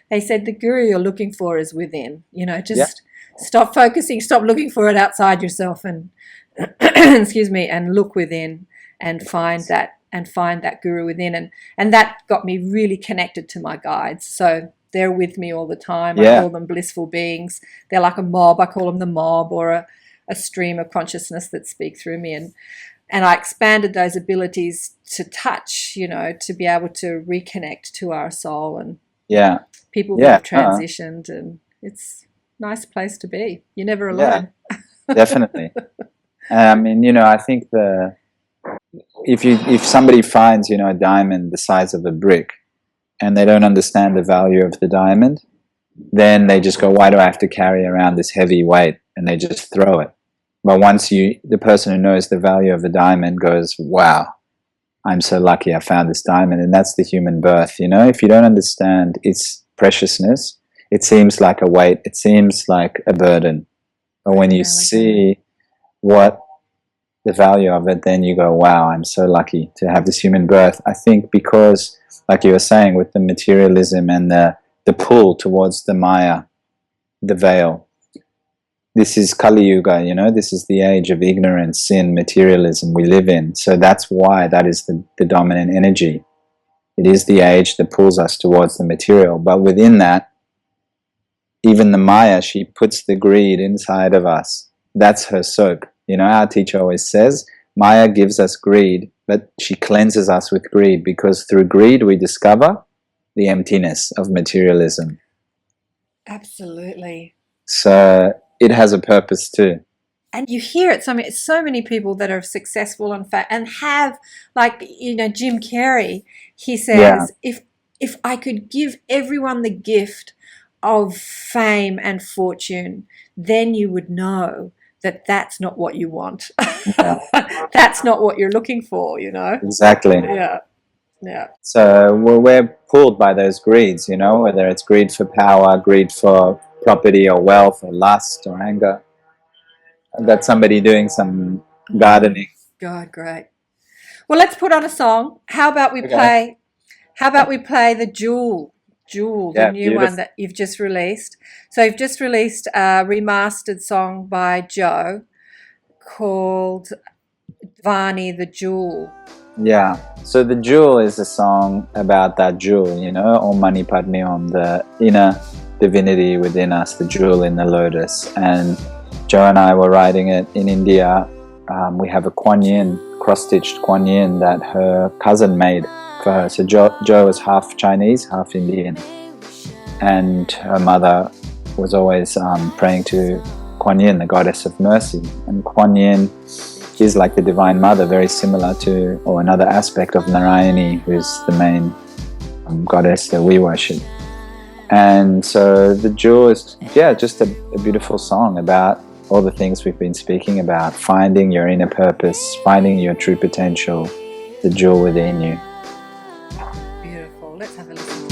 Speaker 2: They said, the guru you're looking for is within. Just stop focusing, stop looking for it outside yourself, and excuse me, and look within and find that guru within, and that got me really connected to my guides. So they're with me all the time. I call them blissful beings. They're like a mob. I call them the mob, or a stream of consciousness that speak through me, and I expanded those abilities to touch, to be able to reconnect to our soul, and people that have transitioned, and it's a nice place to be. You're never alone.
Speaker 5: Definitely. I mean, I think if somebody finds, a diamond the size of a brick, and they don't understand the value of the diamond, then they just go, why do I have to carry around this heavy weight? And they just throw it. But once the person who knows the value of the diamond goes, wow, I'm so lucky I found this diamond. And that's the human birth. If you don't understand its preciousness, it seems like a weight, it seems like a burden. But when you see what the value of it, then you go, wow, I'm so lucky to have this human birth. I think because, like you were saying, with the materialism and the pull towards the Maya, the veil, this is Kali Yuga, this is the age of ignorance, sin, materialism we live in. So that's why that is the dominant energy. It is the age that pulls us towards the material. But within that, even the Maya, she puts the greed inside of us. That's her soap. Our teacher always says, Maya gives us greed, but she cleanses us with greed, because through greed we discover the emptiness of materialism.
Speaker 2: Absolutely.
Speaker 5: So it has a purpose too.
Speaker 2: And you hear it. So many people that are successful and have, like, Jim Carrey, he says, if I could give everyone the gift of fame and fortune, then you would know that that's not what you want. That's not what you're looking for,
Speaker 5: Exactly.
Speaker 2: Yeah.
Speaker 5: So we're pulled by those greeds, whether it's greed for power, greed for property or wealth or lust or anger. I've got somebody doing some gardening.
Speaker 2: God, great. Well, let's put on a song. How about we play the Jewel, the new one that you've just released. So you've just released a remastered song by Joe called Vani the Jewel.
Speaker 5: Yeah. So the Jewel is a song about that jewel, Om Mani Padme Hum, the inner divinity within us, the jewel in the lotus. And Joe and I were writing it in India. We have a Kuan Yin, cross-stitched Kuan Yin that her cousin made for her. So Joe is half Chinese, half Indian. And her mother was always praying to Kuan Yin, the goddess of mercy. And Kuan Yin is like the Divine Mother, very similar to, or another aspect of Narayani, who's the main goddess that we worship. And so the Jewel is, just a beautiful song about all the things we've been speaking about, finding your inner purpose, finding your true potential, the jewel within you.
Speaker 2: Beautiful. Let's have a listen.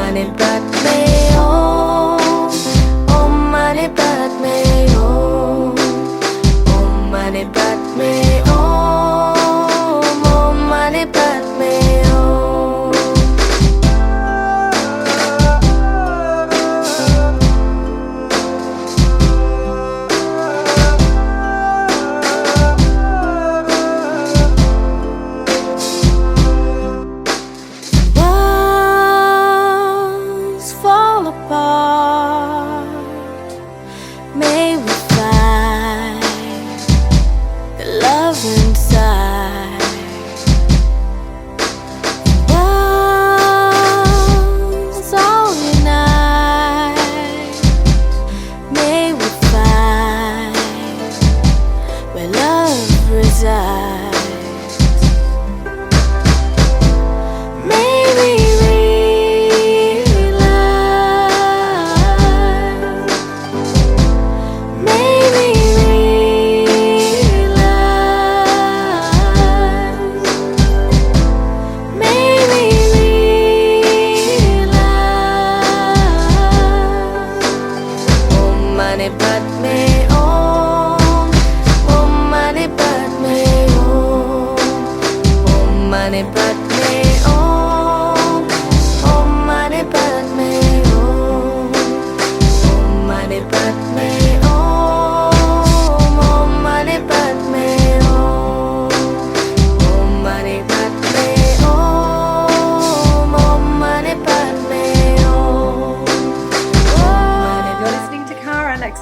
Speaker 1: Padme Hum.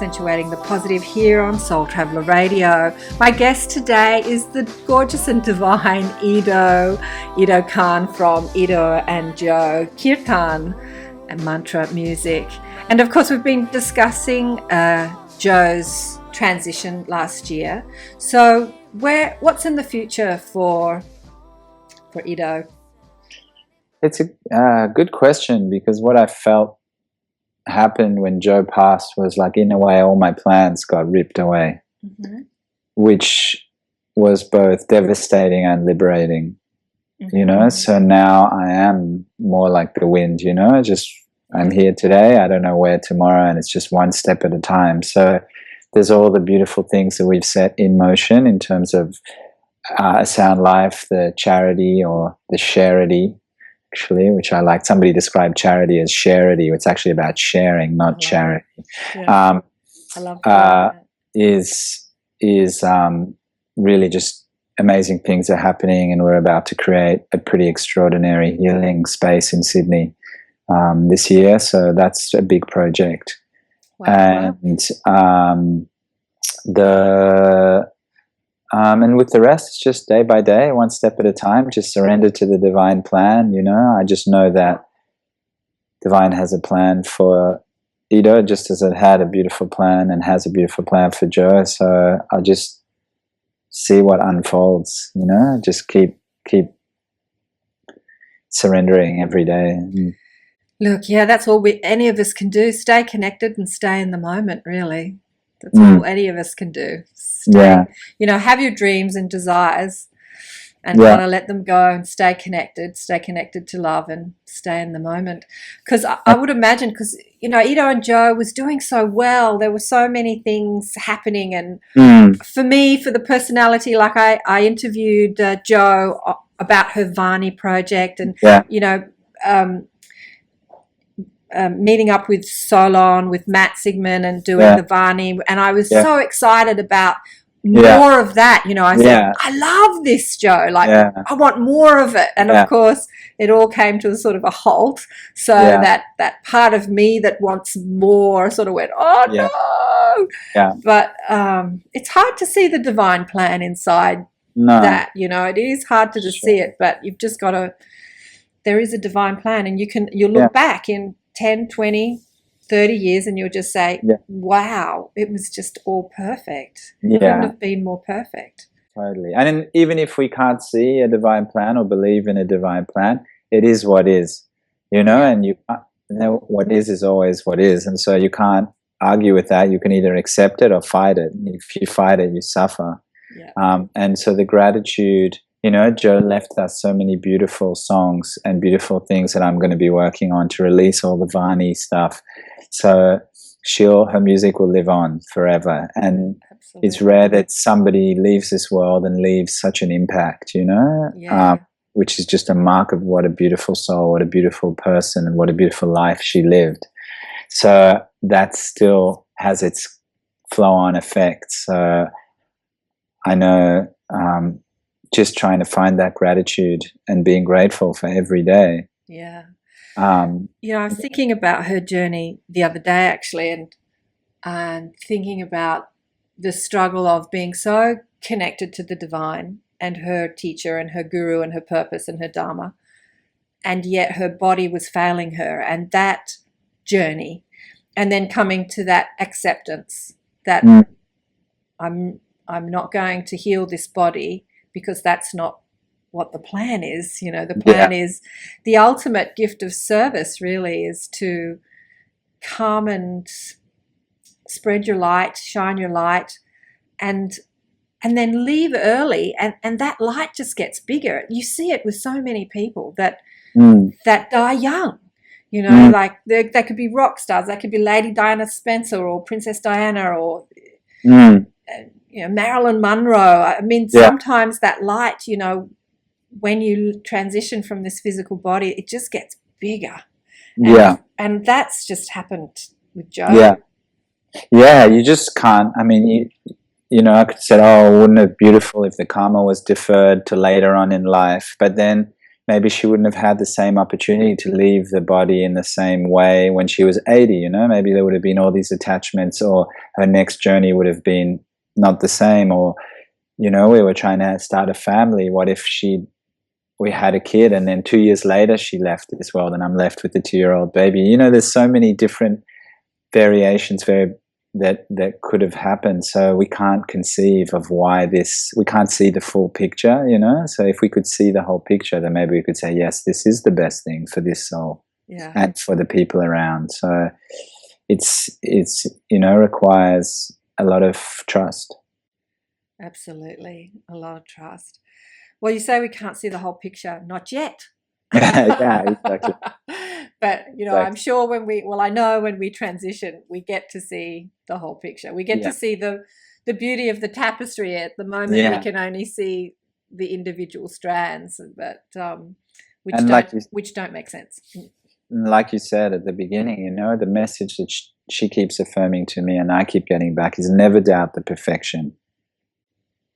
Speaker 2: accentuating the positive here on Soul Traveller Radio. My guest today is the gorgeous and divine Ido Kahn from Ido and Joe Kirtan and mantra music. And of course, we've been discussing Joe's transition last year. So what's in the future for Ido?
Speaker 5: It's a good question, because what I felt happened when Joe passed was, like, in a way, all my plans got ripped away, which was both devastating and liberating, you know. So now I am more like the wind, you know, just I'm here today, I don't know where tomorrow, and it's just one step at a time. So there's all the beautiful things that we've set in motion in terms of a sound life, the charity or the charity, actually, which I like. Somebody described charity as charity. It's actually about sharing, not charity.
Speaker 2: Yeah. I love that.
Speaker 5: Is really just amazing things are happening, and we're about to create a pretty extraordinary healing space in Sydney this year. So that's a big project.
Speaker 2: Wow.
Speaker 5: And and with the rest, it's just day by day, one step at a time, just surrender to the divine plan, you know. I just know that divine has a plan for Ido, just as it had a beautiful plan and has a beautiful plan for Joe. So I'll just see what unfolds, you know, just keep surrendering every day.
Speaker 2: Look, yeah, that's all any of us can do. Stay connected and stay in the moment, really. That's all any of us can do. Stay, you know, have your dreams and desires and kind of let them go and stay connected to love and stay in the moment. Because I would imagine, because, you know, Ido and Joe was doing so well. There were so many things happening. And for me, for the personality, like I interviewed Joe about her Vani project and, you know, meeting up with Solon, with Matt Sigmund and doing the Vani. And I was so excited about more of that. You know, I said, I love this, Joe. Like, I want more of it. And of course, it all came to a sort of a halt. So that part of me that wants more sort of went, oh, no. But it's hard to see the divine plan inside that. You know, it is hard to just see it, but you've just got to, there is a divine plan, and you'll look back in 10, 20, 30 years and you'll just say, wow, it was just all perfect. It couldn't have been more perfect.
Speaker 5: Totally. And even if we can't see a divine plan or believe in a divine plan, it is what is, you know, and you know what is always what is. And so you can't argue with that. You can either accept it or fight it. And if you fight it, you suffer. And so the gratitude, you know, Joe left us so many beautiful songs and beautiful things that I'm going to be working on to release all the Vani stuff. So her music will live on forever. And it's rare that somebody leaves this world and leaves such an impact, you know, which is just a mark of what a beautiful soul, what a beautiful person, and what a beautiful life she lived. So that still has its flow-on effect. So I know just trying to find that gratitude and being grateful for every day.
Speaker 2: You know, I was thinking about her journey the other day, actually, and thinking about the struggle of being so connected to the divine and her teacher and her guru and her purpose and her dharma, and yet her body was failing her, and that journey, and then coming to that acceptance that I'm not going to heal this body because that's not what the plan is. You know, the plan is the ultimate gift of service, really, is to come and spread your light, shine your light, and then leave early, and that light just gets bigger. You see it with so many people that die young. You know, like they could be rock stars. They could be Lady Diana Spencer or Princess Diana or you know, Marilyn Monroe. I mean, sometimes that light, you know, when you transition from this physical body, it just gets bigger. And that's just happened with Joe.
Speaker 5: You just can't. I mean, you know, I could say, oh, wouldn't it be beautiful if the karma was deferred to later on in life? But then maybe she wouldn't have had the same opportunity to leave the body in the same way when she was 80, you know. Maybe there would have been all these attachments, or her next journey would have been not the same. Or, you know, we were trying to start a family. What if we had a kid and then 2 years later she left this world and I'm left with the 2-year-old baby? You know, there's so many different variations that could have happened. So we can't conceive of why we can't see the full picture, you know. So if we could see the whole picture, then maybe we could say, yes, this is the best thing for this soul and for the people around. So it's you know, requires a lot of trust.
Speaker 2: Absolutely, a lot of trust. Well, you say we can't see the whole picture, not yet.
Speaker 5: Yeah, exactly.
Speaker 2: But, you know, I'm sure I know when we transition, we get to see the whole picture. We get to see the beauty of the tapestry. At the moment, we can only see the individual strands, but which don't make sense.
Speaker 5: Like you said at the beginning, you know, the message that she keeps affirming to me and I keep getting back is never doubt the perfection.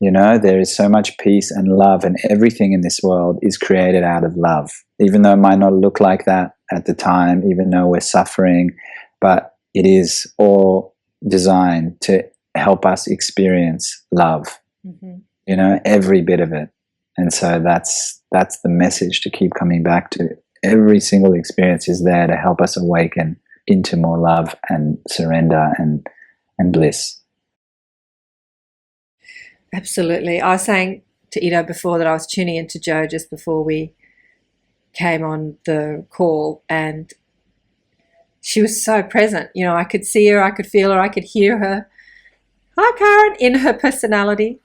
Speaker 5: You know, there is so much peace and love, and everything in this world is created out of love, even though it might not look like that at the time, even though we're suffering, but it is all designed to help us experience love, you know, every bit of it. And so that's the message to keep coming back to. Every single experience is there to help us awaken into more love and surrender and bliss.
Speaker 2: Absolutely. I was saying to Ido before that I was tuning into Joe just before we came on the call, and she was so present. You know, I could see her, I could feel her, I could hear her. Hi, Karen, in her personality.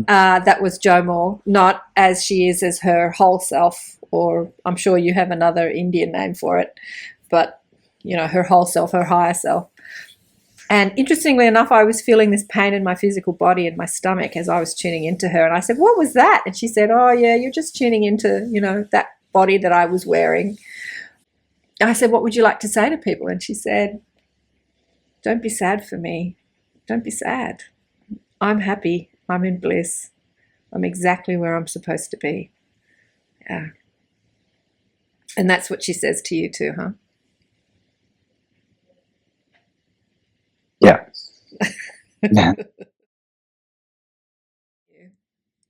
Speaker 2: That was Jo Moore, not as she is as her whole self, or I'm sure you have another Indian name for it, but, you know, her whole self, her higher self. And interestingly enough, I was feeling this pain in my physical body and my stomach as I was tuning into her. And I said, what was that? And she said, oh, yeah, you're just tuning into, you know, that body that I was wearing. I said, what would you like to say to people? And she said, don't be sad for me. Don't be sad. I'm happy. I'm in bliss. I'm exactly where I'm supposed to be. Yeah. And that's what she says to you too, huh?
Speaker 5: Yeah. Yeah.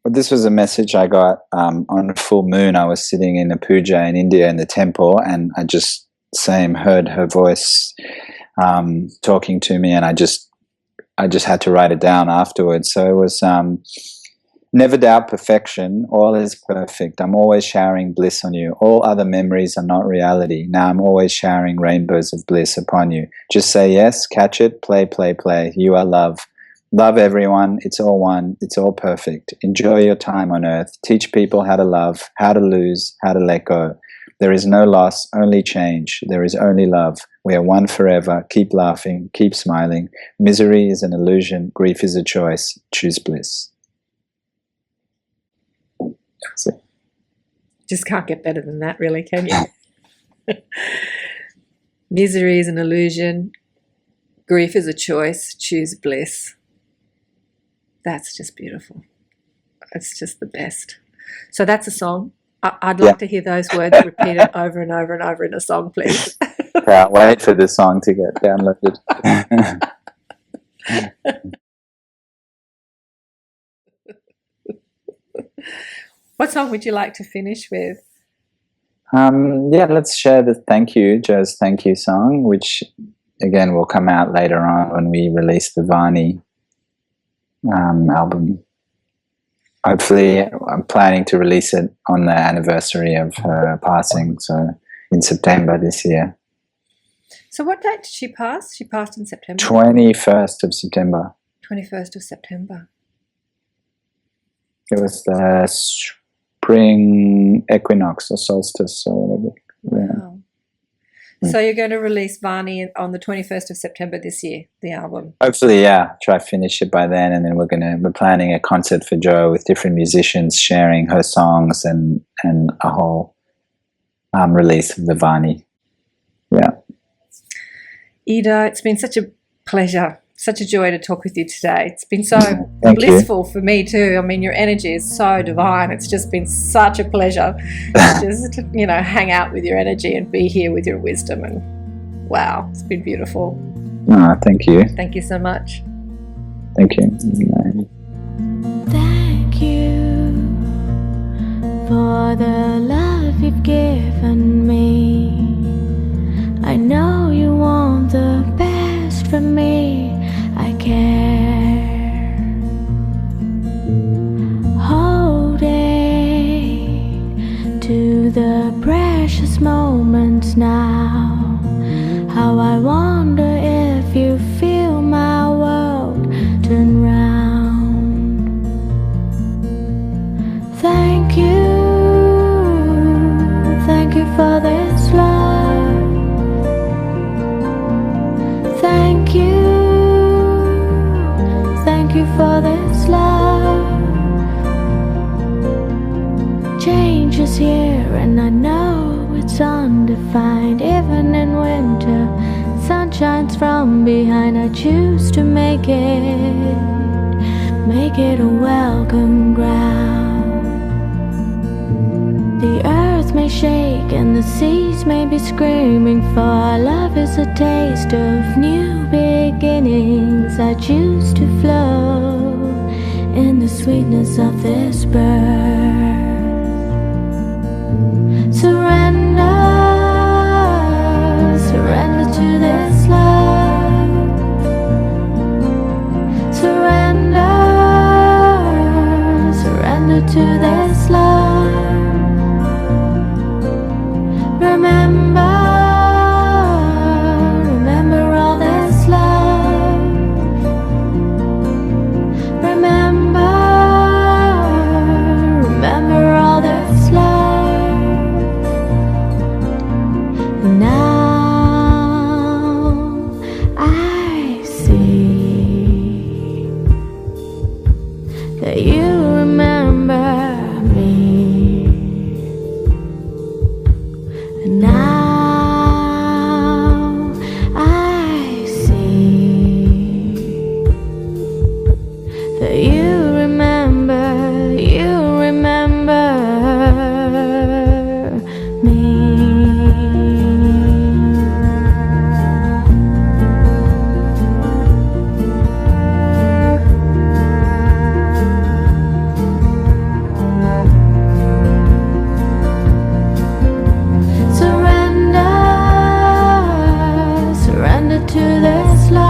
Speaker 5: Well, this was a message I got on a full moon. I was sitting in a puja in India in the temple, and I just heard her voice talking to me, and I just had to write it down afterwards. So it was never doubt perfection. All is perfect. I'm always showering bliss on you. All other memories are not reality. Now I'm always showering rainbows of bliss upon you. Just say yes, catch it, play, play, play. You are love. Love everyone. It's all one. It's all perfect. Enjoy your time on earth. Teach people how to love, how to lose, how to let go. There is no loss, only change. There is only love. We are one forever. Keep laughing. Keep smiling. Misery is an illusion. Grief is a choice. Choose bliss. That's it.
Speaker 2: Just can't get better than that, really, can you? Misery is an illusion. Grief is a choice. Choose bliss. That's just beautiful. It's just the best. So that's a song. I'd like to hear those words repeated over and over and over in a song, please.
Speaker 5: Can't wait for the song to get downloaded.
Speaker 2: What song would you like to finish with?
Speaker 5: Let's share the Joe's thank you song, which again will come out later on when we release the Vani album. Hopefully, I'm planning to release it on the anniversary of her passing, so in September this year.
Speaker 2: So what date did she pass? She passed in September?
Speaker 5: 21st of September.
Speaker 2: 21st of September.
Speaker 5: It was the spring equinox or solstice or whatever. Yeah.
Speaker 2: Wow. So you're going to release Vani on the 21st of September this year, the album?
Speaker 5: Hopefully, yeah. Try to finish it by then, and then we're planning a concert for Jo with different musicians sharing her songs and a whole release of the Vani. Yeah.
Speaker 2: Ido, it's been such a pleasure such a joy to talk with you today. It's been so
Speaker 5: Thank
Speaker 2: blissful for me too. I mean, your energy is so divine. It's just been such a pleasure to just, hang out with your energy and be here with your wisdom. And wow, it's been beautiful.
Speaker 5: Thank you.
Speaker 2: Thank you so much.
Speaker 5: Thank you.
Speaker 1: Thank you for the love you've given me. I know you want the best for me. I care. Holding to the precious moments now. How I wonder if you feel my world turn round. Thank you for this love. Thank you for this love. Change is here and I know it's undefined. Even in winter, sun shines from behind. I choose to make it a welcome ground. The earth may shake and the seas may be screaming, for our love is a taste of new beginnings. I choose to flow in the sweetness of this birth. Surrender to this love. Surrender to this love. Remember all this love. Remember all this love. Now I see that you remember me. Now I see that you remember me. Surrender to this love.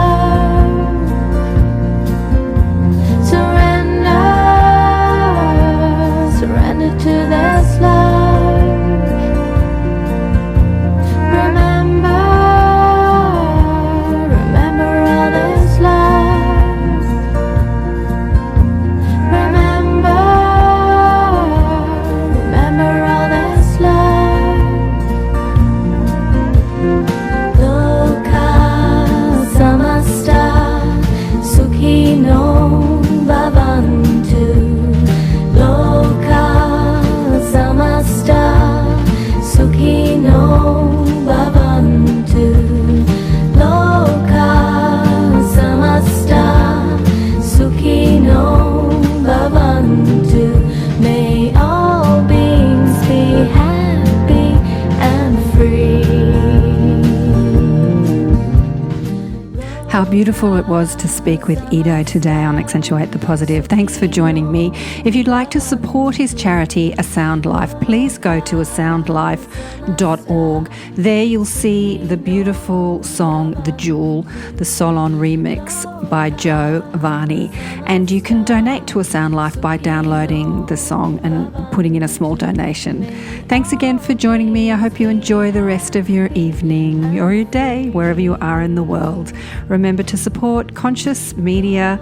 Speaker 1: Surrender to this love. Remember all this love. Remember all this love. Loka samasta sukhino bhavantu. Loka samasta sukhino bhavantu. Loka samasta sukhino bhavantu. May all beings be happy and free.
Speaker 2: How beautiful it was to speak with Ido today on Accentuate the Positive. Thanks for joining me. If you'd like to support his charity, A Sound Life, please go to asoundlife.org. There you'll see the beautiful song, The Jewel, the Solon remix by Joe Varney. And you can donate to A Sound Life by downloading the song and putting in a small donation. Thanks again for joining me. I hope you enjoy the rest of your evening or your day, wherever you are in the world. Remember to support Conscious Media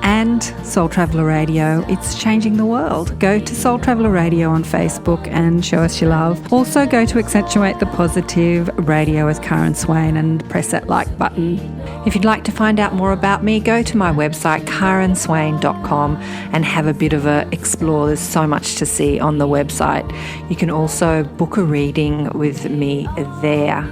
Speaker 2: and Soul Traveller Radio. It's changing the world. Go to Soul Traveller Radio on Facebook and show us your love. Also go to Accentuate the Positive Radio with Kahn Swain and press that like button. If you'd like to find out more about me, go to my website karenswain.com and have a bit of a explore. There's so much to see on the website. You can also book a reading with me there.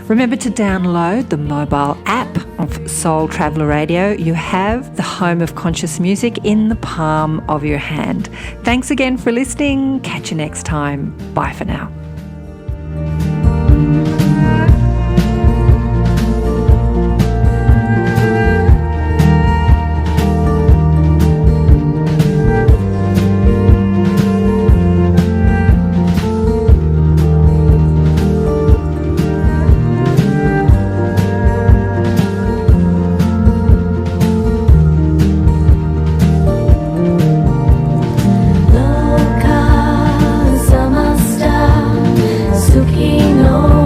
Speaker 2: Remember to download the mobile app of Soul Traveller Radio, you have the home of conscious music in the palm of your hand. Thanks again for listening. Catch you next time. Bye for now.
Speaker 1: Samasta Sukino